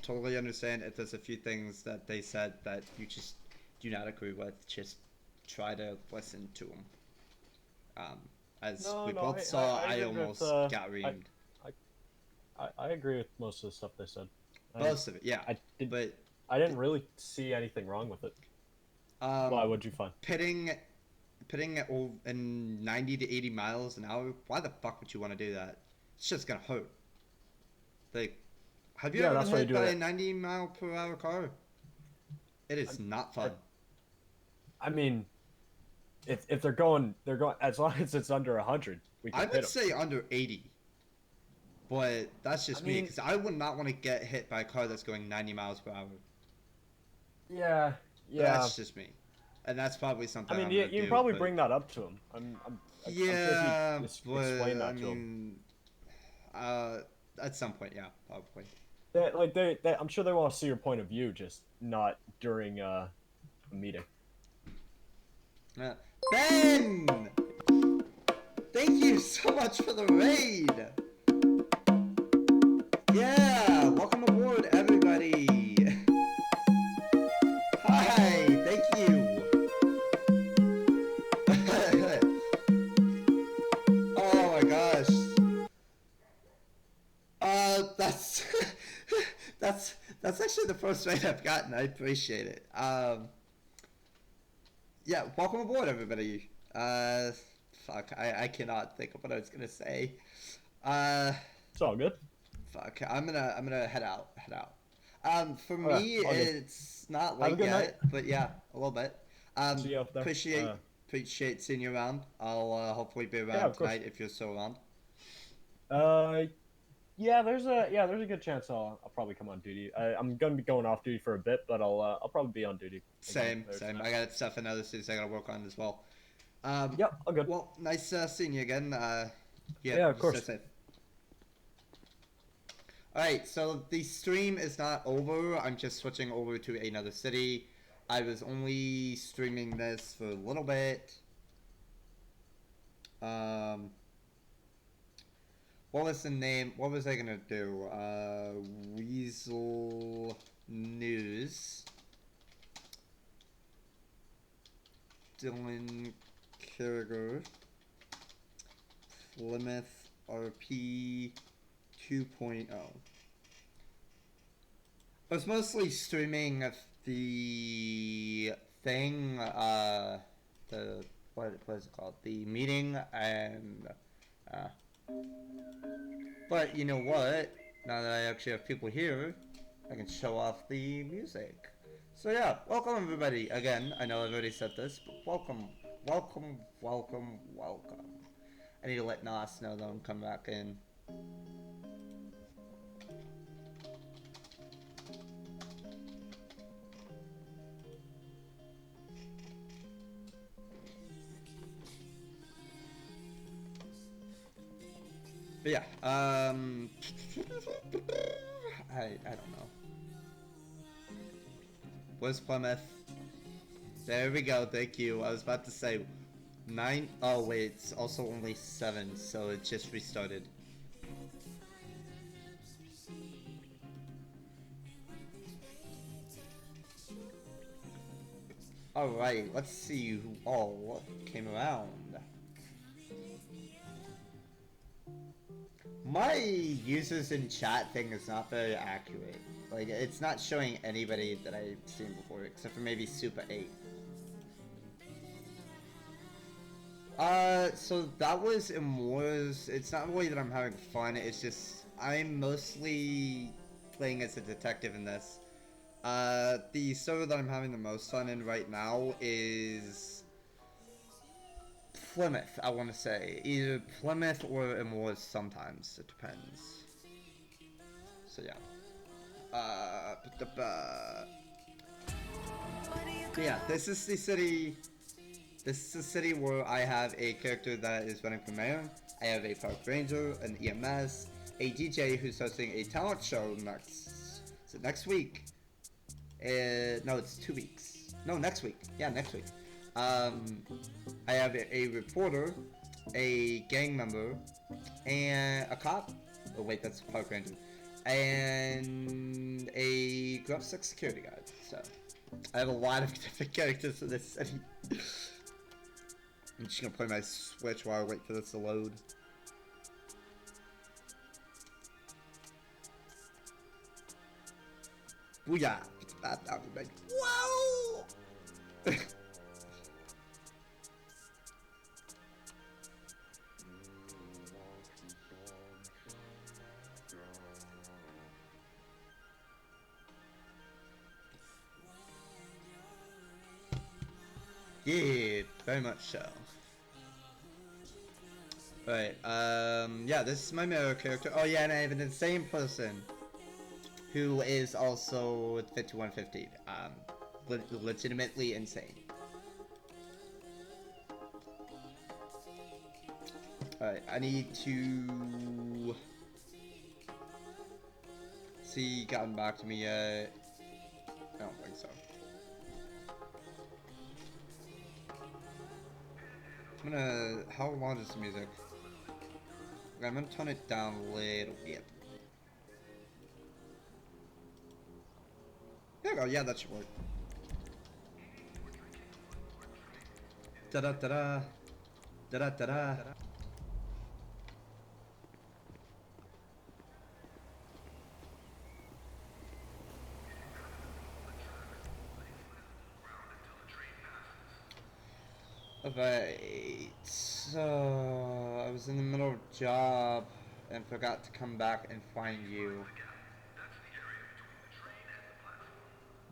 totally understand if there's a few things that they said that you just do not agree with. Just try to listen to them. As No, we no, both saw, I agree almost with, got reamed. I agree with most of the stuff they said. Most of it, yeah. I But didn't really see anything wrong with it. Why? What'd you find? pitting at in 90 to 80 miles an hour, why the fuck would you want to do that? It's just gonna hurt. Like, have you Yeah, ever that's been why hit you do by a it. 90-mile-per-hour car? It is not fun. I mean, if they're going as long as it's under 100, we can I hit would them. say under 80. But that's just me, because I would not want to get hit by a car that's going 90 miles per hour. Yeah, That's just me. And that's probably something I mean, I'm you gonna can do, probably but... bring that up to him. I'm Yeah, sure if you but explain that I to him. mean, at some point, yeah, probably. I'm sure they want to see your point of view, just not during a meeting. Ben! Thank you so much for the raid! Yeah, welcome aboard, everybody! Hi, thank you! Oh my gosh. That's... that's actually the first raid I've gotten, I appreciate it. Yeah, welcome aboard, everybody. Fuck, I cannot think of what I was gonna say. It's all good. Fuck, I'm gonna head out. For Alright, me, all good. it's not Have a late good yet, night. but yeah, a little bit. See you up there. Appreciate seeing you around. I'll hopefully be around of course. tonight if you're still around. Yeah, there's a good chance I'll probably come on duty. I'm gonna be going off duty for a bit, but I'll probably be on duty. Same. I got stuff in other cities I gotta work on as well. Yep, all good. Well, nice seeing you again. Yeah, of course. Stay safe. Alright, so the stream is not over. I'm just switching over to another city. I was only streaming this for a little bit. What was the name? What was I gonna do? Weasel News. Dylan Carragher. Plymouth RP 2.0. I was mostly streaming the thing, the, what is it called? The meeting, and, but you know what? Now that I actually have people here, I can show off the music. So yeah, welcome everybody. Again, I know I've already said this, but welcome. I need to let Nas know that I'm coming back in. But yeah, I don't know. Where's Plymouth? There we go, thank you. I was about to say 9. Oh wait, it's also only 7, so it just restarted. Alright, let's see who all came around. My users in chat thing is not very accurate. Like, it's not showing anybody that I've seen before, except for maybe Super 8. So that was Emores. It's not really that I'm having fun, it's just, I'm mostly playing as a detective in this. The server that I'm having the most fun in right now is Plymouth, I want to say. Either Plymouth or Emores sometimes, it depends. So yeah. Yeah, this is the city. This is the city where I have a character that is running for mayor. I have a park ranger, an EMS, a DJ who's hosting a talent show next week. No, it's 2 weeks. No, next week. Yeah, next week. I have a reporter, a gang member, and a cop. Oh wait, that's a park ranger. And a Grub 6 security guard. So I have a lot of different characters in this city. I'm just gonna play my Switch while I wait for this to load. Booyah! That would be wow! Yeah, very much so. Right, yeah, this is my mirror character. Oh yeah, and I have an insane person who is also 5150. Legitimately insane. Alright, I need to see gotten back to me yet. I don't think so. I'm gonna, how long is the music? Okay, I'm gonna tone it down a little bit. There we go, yeah, that should work. Da da da da. Da da da da. Alright, so I was in the middle of a job and forgot to come back and find you.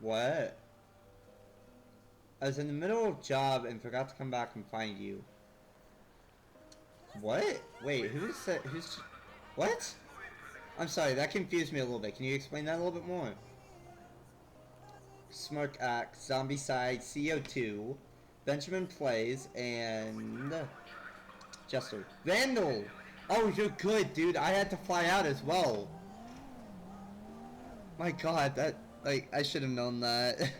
What? I was in the middle of a job and forgot to come back and find you. What? Wait, who's that? Who's... What? I'm sorry, that confused me a little bit. Can you explain that a little bit more? Smirk Act, Zombie Side, CO2, Benjamin Plays, and... Jester. Vandal! Oh, you're good, dude. I had to fly out as well. My god, that... Like, I should have known that.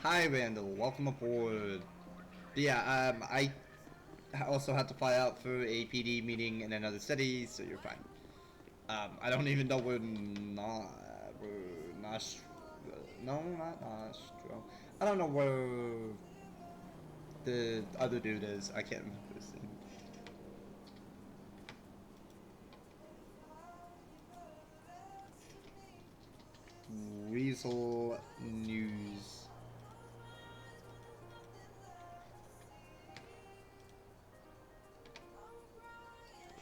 Hi, Vandal. Welcome aboard. But yeah, I also had to fly out for a PD meeting in another city, so you're fine. I don't even know where no, not Nostro. I don't know where the other dude is. I can't remember his name. Weasel News.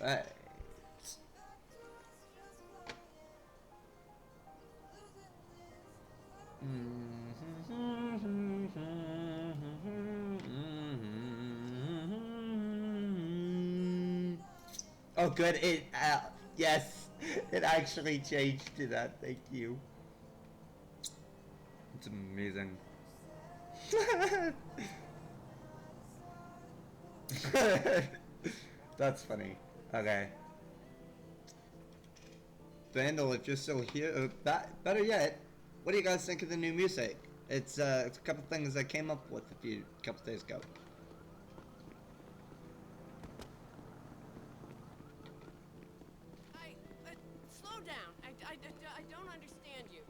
Right. Oh, good. It yes, it actually changed to that. Thank you. It's amazing. That's funny. Okay. Vandal, if you're still here, better yet, what do you guys think of the new music? It's a couple things I came up with a couple days ago. Slow down. I don't understand you.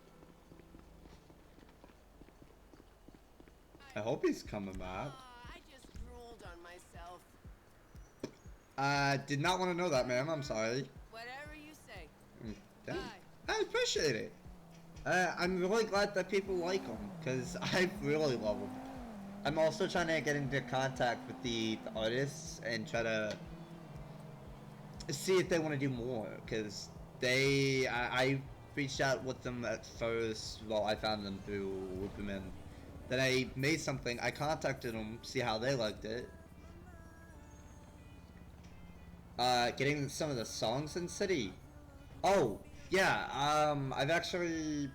I hope he's coming back. I just drooled on myself. Did not want to know that, ma'am. I'm sorry. Whatever you say. Dang. Bye. I appreciate it. I'm really glad that people like him, because I really love him. I'm also trying to get into contact with the artists and try to see if they want to do more, because I reached out with them at first. Well, I found them through Wooperman. Then I made something, I contacted them, see how they liked it. Getting some of the songs in City. Oh, yeah, I've actually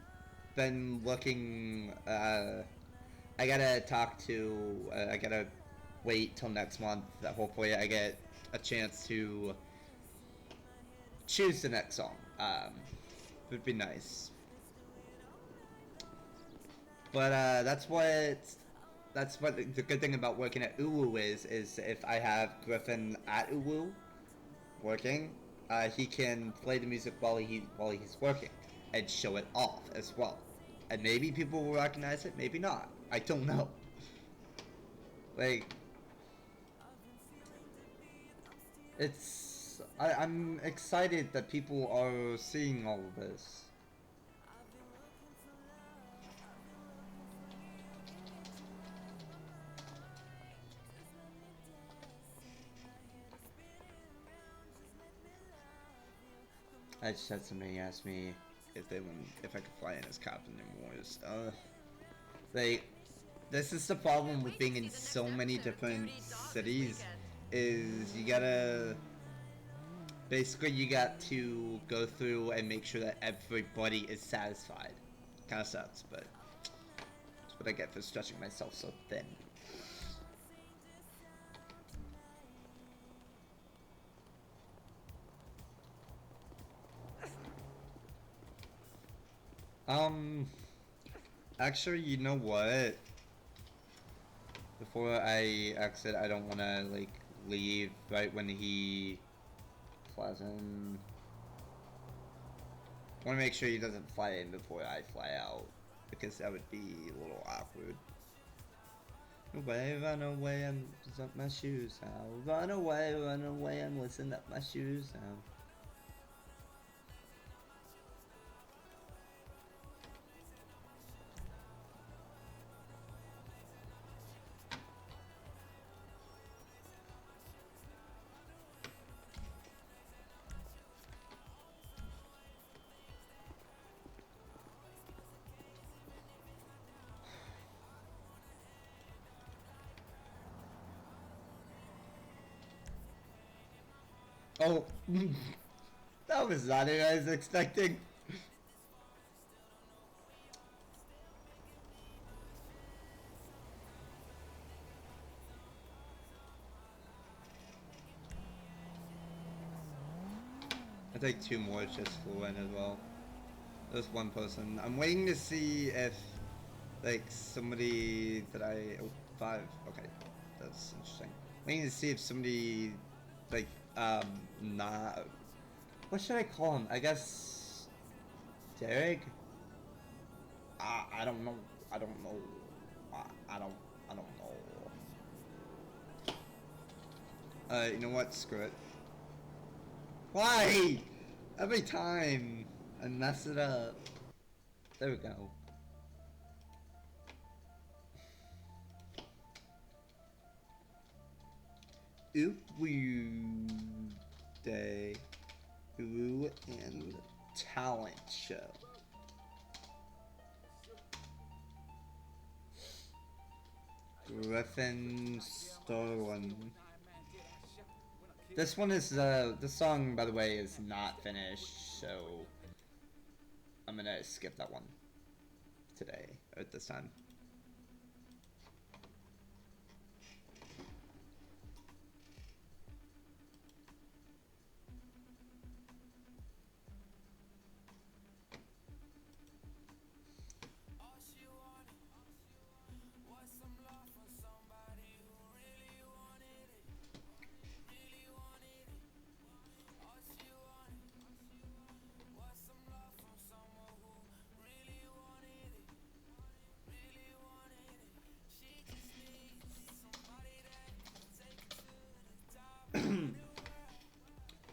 been looking, I gotta I gotta wait till next month that hopefully I get a chance to choose the next song. Would be nice. But, that's what the good thing about working at Uwu is if I have Griffin at Uwu working, he can play the music while he's working and show it off as well. And maybe people will recognize it, maybe not. I don't know. Like, I'm excited that people are seeing all of this. I just had somebody ask me if I could fly in as Captain Immores. This is the problem with being in so many different cities, is you gotta basically you got to go through and make sure that everybody is satisfied. Kind of sucks, but that's what I get for stretching myself so thin. Actually, you know what? Before I exit, I don't want to, like, leave right when he flies in. I want to make sure he doesn't fly in before I fly out, because that would be a little awkward. Run away, I'm up my shoes now. Run away, I'm loosening up my shoes now. Oh, that was not what I was expecting. I think 2 more just flew in as well. There's 1 person. I'm waiting to see if, like, somebody that oh, 5. Okay, that's interesting. Waiting to see if somebody, like, not. What should I call him? I guess Derek. I don't know. I don't know. I don't know. You know what? Screw it. Why? Every time I mess it up. There we go. Ooh Day. Ooh and Talent Show. Griffin Starlin. This one is this song, by the way, is not finished, so I'm gonna skip that one today or at this time.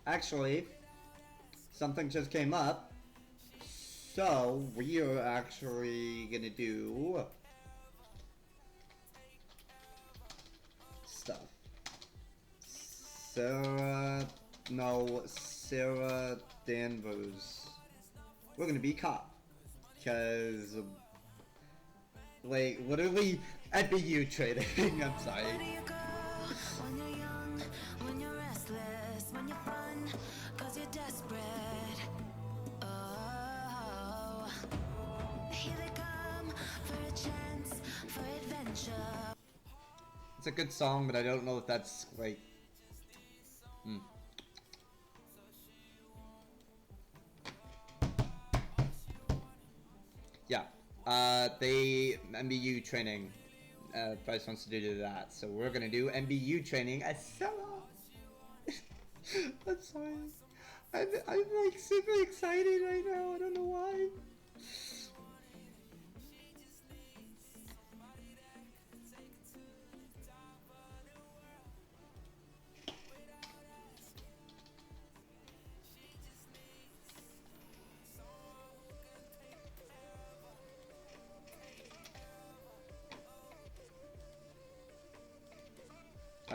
Actually, something just came up, so we are actually gonna do stuff. Sarah Danvers. We're gonna be cop, cause like literally FBU trading. I'm sorry. When you're young, when you're restless, when you're fun, cause you're desperate. Oh, here they come for a chance, for adventure. It's a good song, but I don't know if that's like. Yeah. They MBU training. Bryce wants to do that, so we're gonna do MBU training as Sarah. I'm sorry. I'm like super excited right now. I don't know why.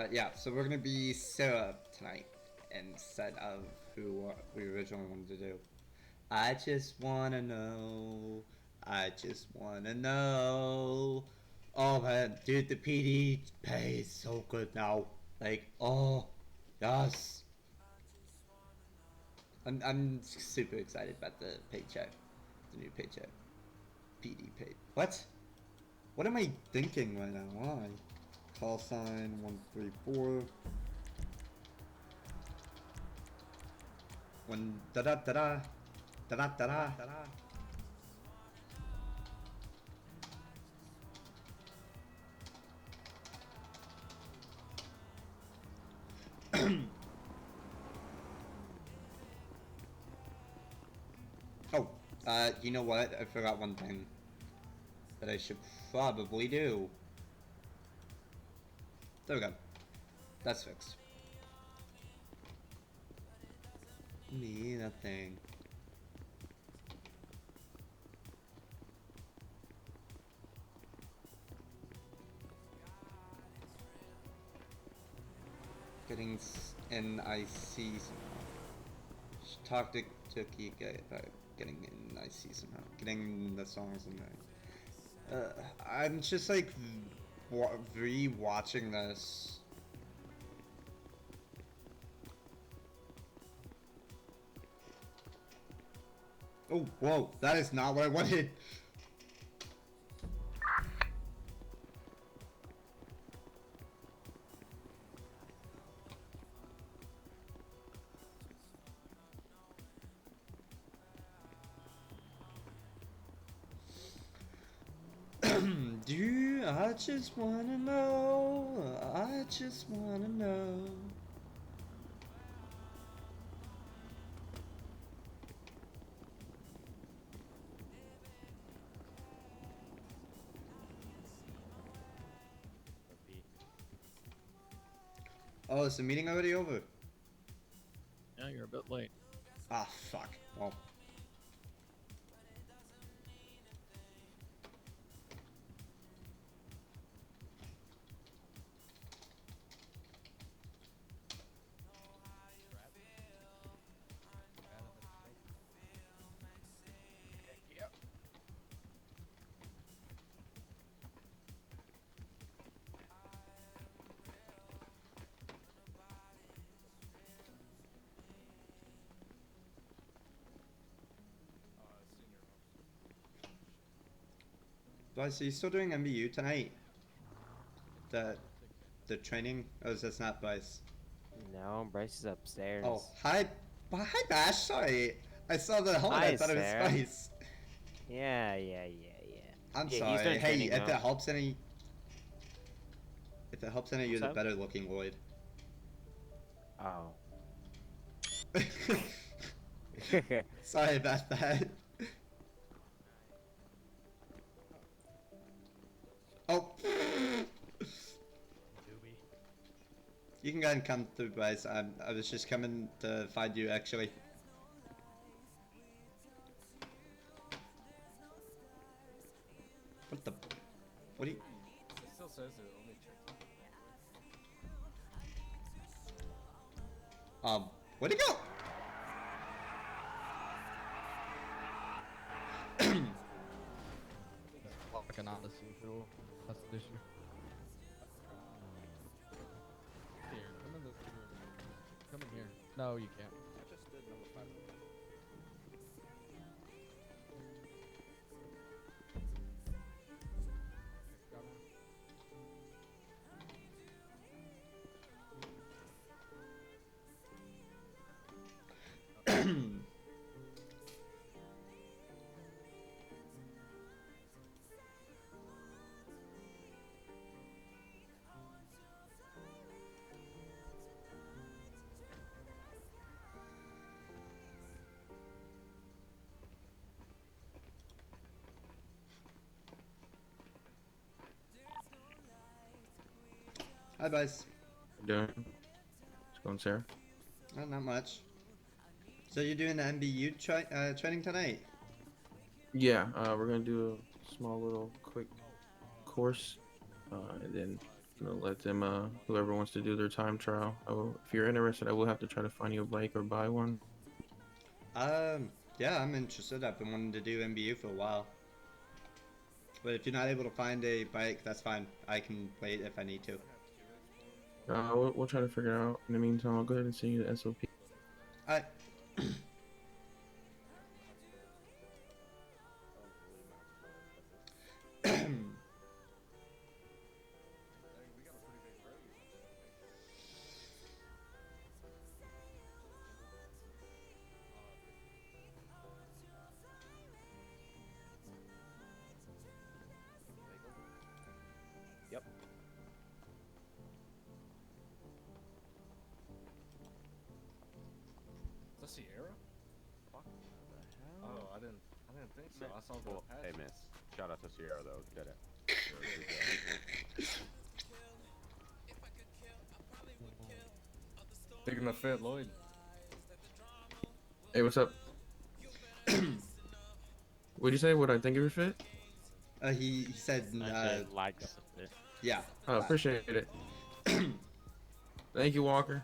Yeah, so we're gonna be Sarah tonight instead of who we originally wanted to do. I just wanna know. I just wanna know. Oh man, dude, the PD pay is so good now. Like, oh, yes. I'm super excited about the paycheck, the new paycheck. PD pay. What? What am I thinking right now? Why? Call sign 134. One da da da da da da da da. Oh, you know what? I forgot one thing that I should probably do. There we go. That's fixed. Me nothing. Getting NIC somehow. Talk to Tookie about getting NIC somehow. Getting the songs in there. I'm just like re-watching this. Oh, whoa, that is not what I wanted. Do I just wanna know? I just wanna know. Oh, is the meeting already over? Yeah, you're a bit late. Ah, fuck. Well. Bryce, are you still doing MBU tonight? The training? Oh, is this not Bryce? No, Bryce is upstairs. Oh, hi. Hi, Bash. Sorry. I saw the helmet. I Hi, thought it was Sarah. Spice. Yeah. I'm Yeah, sorry. he's done Hey, training if now. it helps any. If it helps any, you're What's the up? better looking Lloyd. Oh. Sorry about that. Oh. You can go ahead and come through, Bryce. I was just coming to find you, actually. What the? What do you? It still says it only checked. Where'd he go? Walking out as usual. That's the issue. Here, come in the room. Come in here. No, you can't. I just did number 5. Hi, Bryce. Doing? What's going, Sarah? Not much. So you're doing the MBU training tonight? Yeah, we're gonna do a small little quick course, and then gonna let them, whoever wants to do their time trial. If you're interested, I will have to try to find you a bike or buy one. Yeah, I'm interested. I've been wanting to do MBU for a while. But if you're not able to find a bike, that's fine. I can wait if I need to. We'll try to figure it out. In the meantime, I'll go ahead and send you the SOP. Alright. Yep. Is that Sierra? Fuck. Oh, I didn't think so. I saw Well, the hey, miss. Shout out to Sierra, though. Dead it. Taking the fit, Lloyd. Hey, what's up? What'd you say? What I think of your fit? He said, likes it. Yeah. Oh, appreciate it. Thank you, Walker.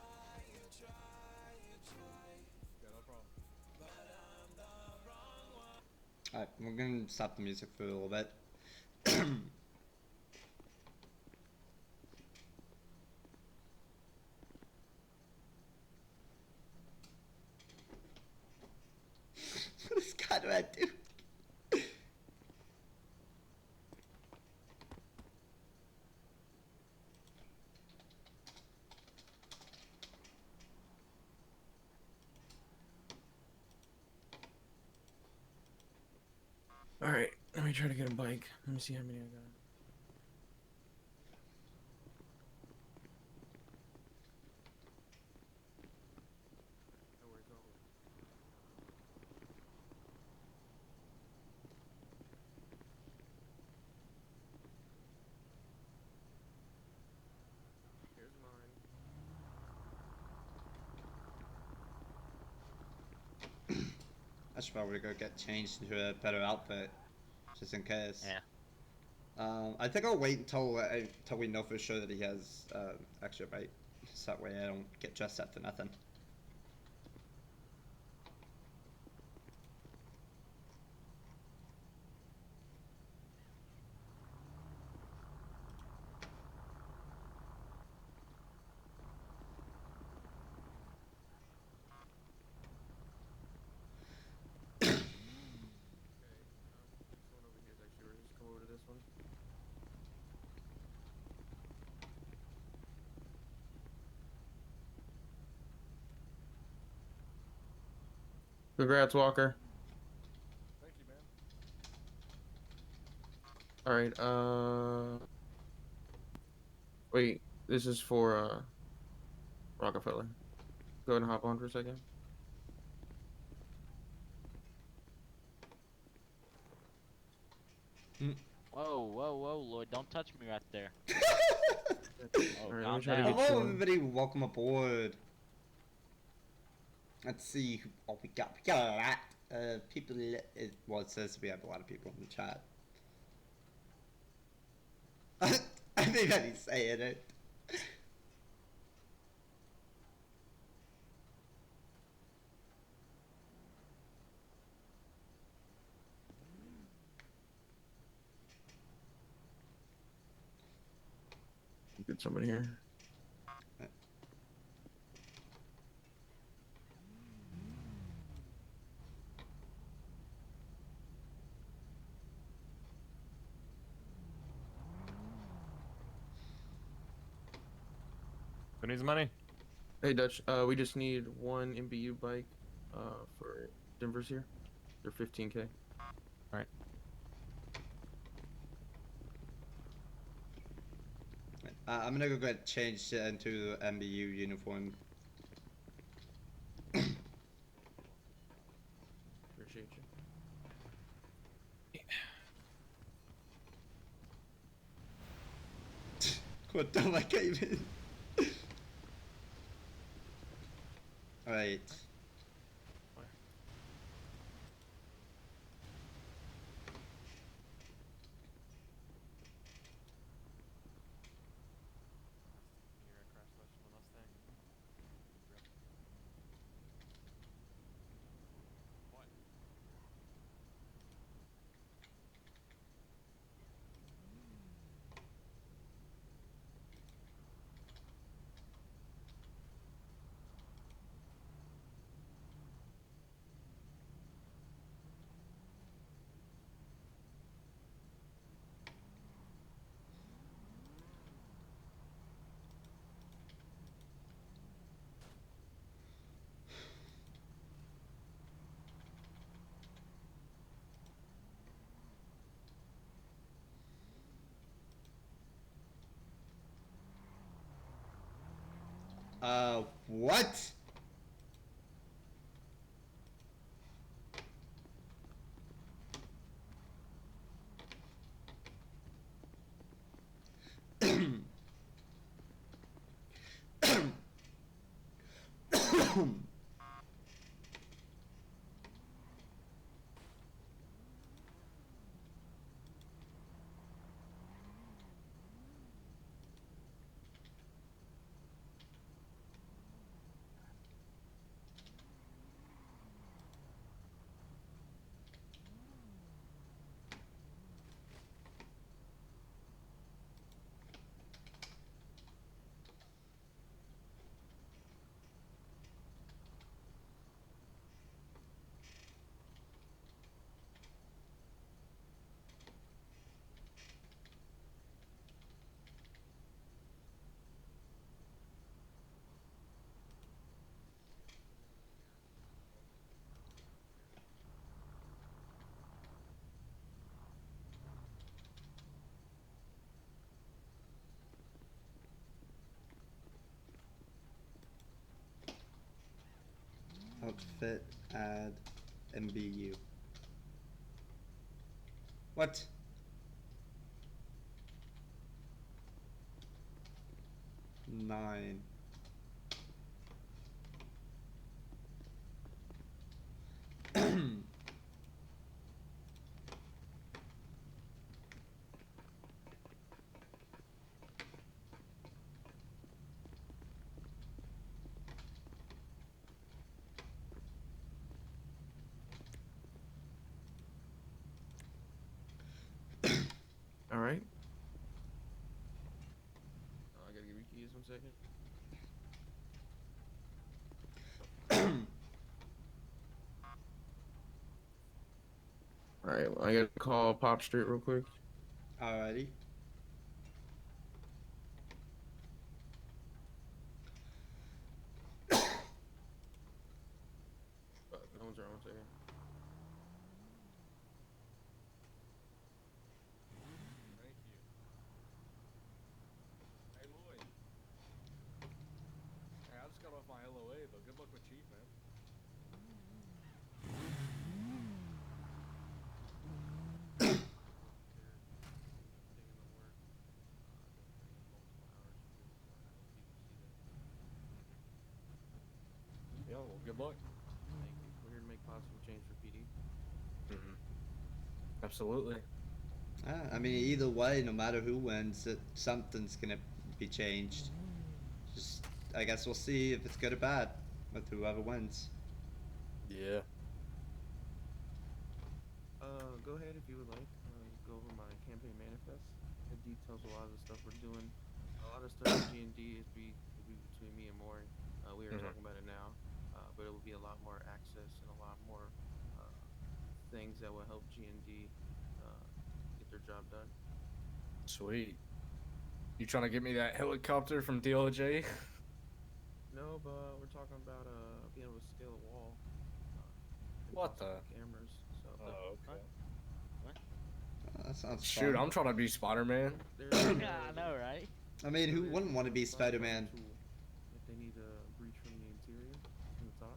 Yeah, no problem. Alright, we're gonna stop the music for a little bit. What is Conrad doing? All right, let me try to get a bike. Let me see how many I got. Here's mine. I should probably go get changed into a better outfit, just in case. Yeah. I think I'll wait until we know for sure that he has extra bite, so that way I don't get dressed up for nothing. Congrats, Walker. Thank you, man. All right. Wait. This is for Rockefeller. Go ahead and hop on for a second. Whoa, Lloyd, don't touch me right there. All right, let me try to get Hello, you on. everybody. Welcome aboard. Let's see. Oh, we got a lot of people. Well, it says we have a lot of people in the chat. I think that he's saying it. Get somebody here. Who needs money? Hey, Dutch. We just need one MBU bike. For Denver's here. They're 15K. All right. I'm gonna go get changed into MBU uniform. Appreciate you. What the I came in. Alright. What? Outfit, add, MBU. What? Nine. All right. I gotta give you keys 1 second. All right, well, I gotta call Pop Street real quick. Alrighty. No one's around. 1 second. Thank you. Hey, Lloyd. Hey, I just got off my LOA, but good luck with Chief, man. Yeah, well, good luck. Thank you. We're here to make possible change for PD. Absolutely. I mean, either way, no matter who wins, something's gonna be changed. Just, I guess we'll see if it's good or bad with whoever wins. Yeah. Go ahead if you would like. Go over my campaign manifest. It details a lot of the stuff we're doing. A lot of stuff with G&D is be between me and Maury. We are talking about it now, but it will be a lot more access and a lot more things that will help G&D get their job done. Sweet. You trying to get me that helicopter from DOJ? No, but we're talking about being able to scale a wall. What the? Cameras. So Oh, okay. That sounds Shoot, fun. I'm trying to be Spider-Man. Yeah, I know, right? I mean, who wouldn't want to be Spider-Man? If they need a breach from the interior, from the top.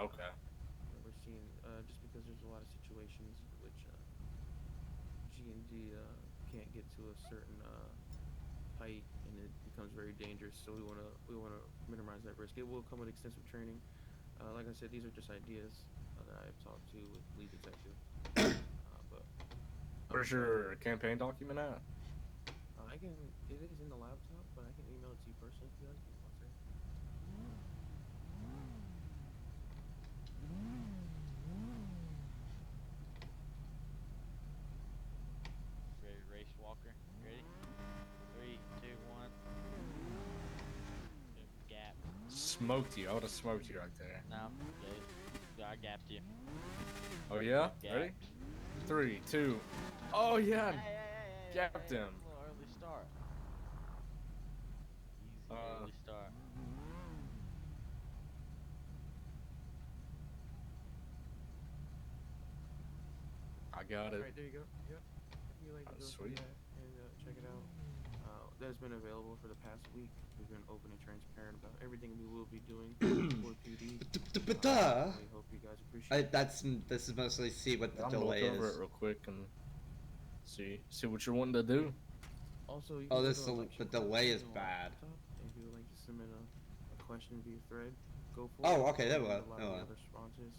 Okay. We're seeing just because there's a lot of situations which G&D can't get to a certain height and it becomes very dangerous. So we wanna minimize that risk. It will come with extensive training. Like I said, these are just ideas that I've talked to with lead detective. But Where's your campaign document at? it is in the laptop, but I can email it to you personally if you like. One second. Ready, race walker. Ready? 3, 2, 1. Gap. Smoked you. I would have smoked you right there. No, good. I gapped you. Oh yeah? Gap. Ready? 3, 2. Oh yeah. Hey, Gapped him. A little early start. Easy early start. I got it. Alright, there you go. Yep. If you like to go through Sweet. that and check it out. has been available for the past week. We've been open and transparent about everything we will be doing for PD. Duh. I hope you guys appreciate it. This is mostly see what the I'm gonna look delay over is. it real quick and see what you're wanting to do. Also, you Oh, can this go to the election delay is questions bad. on laptop. If you would like to submit a question via thread, go for Oh, it. okay, there we I've go. a lot of the other responses.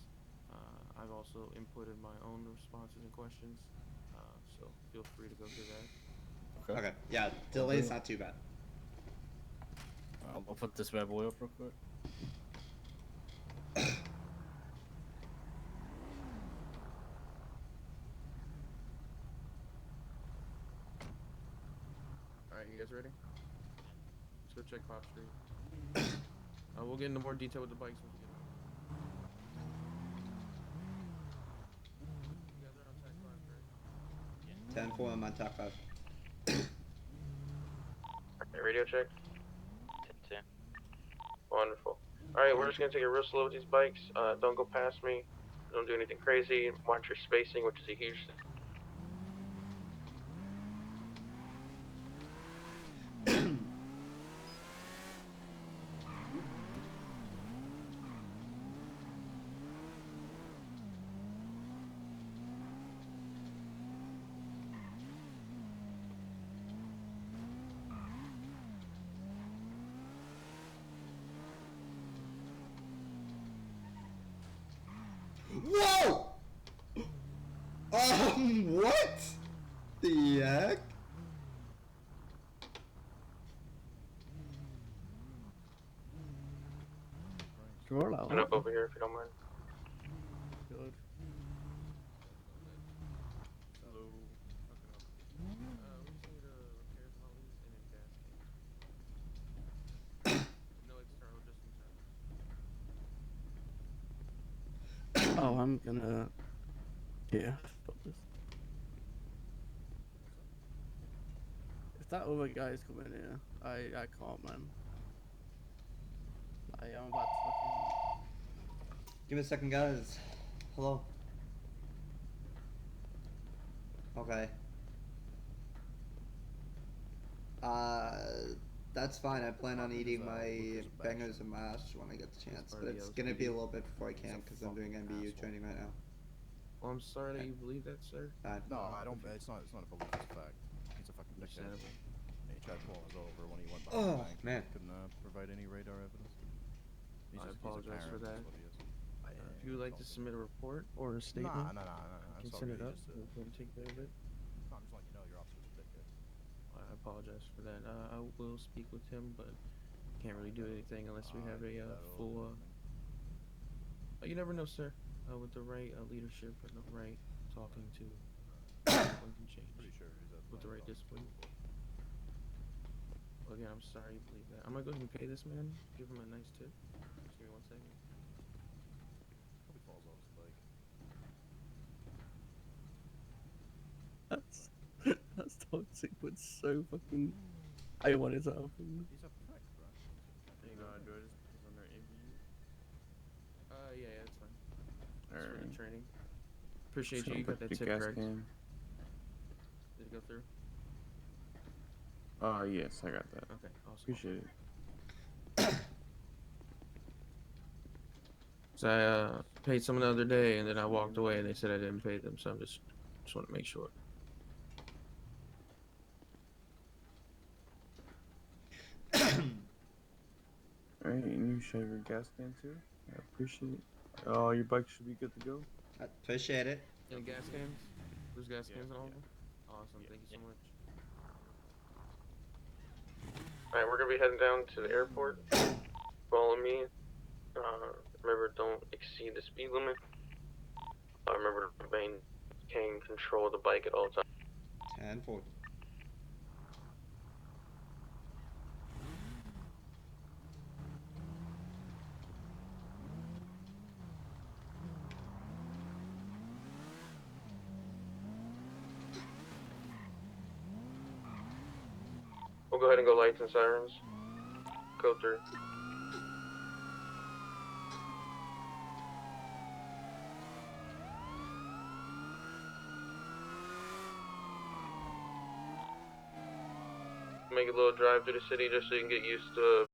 I've also inputted my own responses and questions, so feel free to go through that. Okay, yeah, delay's not too bad. I'll put this bad boy up real quick. Alright, you guys ready? Let's go check Pop Street. We'll get into more detail with the bikes once we get them. You guys are on track 5, correct? 10-4 on my top 5. Okay, radio check. 10-2. Wonderful. Alright, we're just gonna take it real slow with these bikes. Don't go past me. Don't do anything crazy. Watch your spacing, which is a huge thing. Whoa! What? The heck? Roll out. Up over here if you don't mind. Good. Hello. We just need repairs on all these and then gas cans. No external, just internal. Oh, I'm gonna. Yeah, stop this. If that other guy's coming here, I can't, man. I'm about to fucking. Give me a second, guys. Hello. Okay. That's fine. I plan on eating my bangers and mash when I get the chance, but it's gonna be a little bit before I can because I'm doing MBU training right now. Well, I'm sorry that you believe that, sir. No, I don't. It's not a belief. It's a fact. He's a fucking dickhead. He tried pulling us over when he went behind the bank. Man. Couldn't provide any radar evidence. I apologize for that. Is what he is. If you would like to submit a report or a statement, Nah. you can send it up. We'll go and take care of it. No, I'm just letting you know your officer's a dickhead. I apologize for that. I will speak with him, but can't really do anything unless we have a full. You never know, sir. With the right leadership and the right talking to, one can change. Pretty sure he's with the right discipline. Well, again, I'm sorry you believe that. I'm gonna go ahead and pay this man. Give him a nice tip. Just give me 1 second. Hope he falls off his bike. That's toxic, but so fucking. I wanted to happen. He's a prick, bro. You know, Android is under MBU. Yeah, that's fine. That's for the training. Appreciate you. You got that tip correct. Did it go through? Yes, I got that. Okay, awesome. Appreciate it. So I paid someone the other day, and then I walked away, and they said I didn't pay them. So I'm just want to make sure. Alright, and you should have your gas can too. I appreciate it. Oh, your bike should be good to go. I appreciate it. Any gas cans? There's gas cans in all of them? Awesome, thank you so much. Alright, we're gonna be heading down to the airport. Follow me. Remember, don't exceed the speed limit. Remember to maintain control of the bike at all times. 10-4. We'll go ahead and go lights and sirens. Code 3. make a little drive through the city just so you can get used to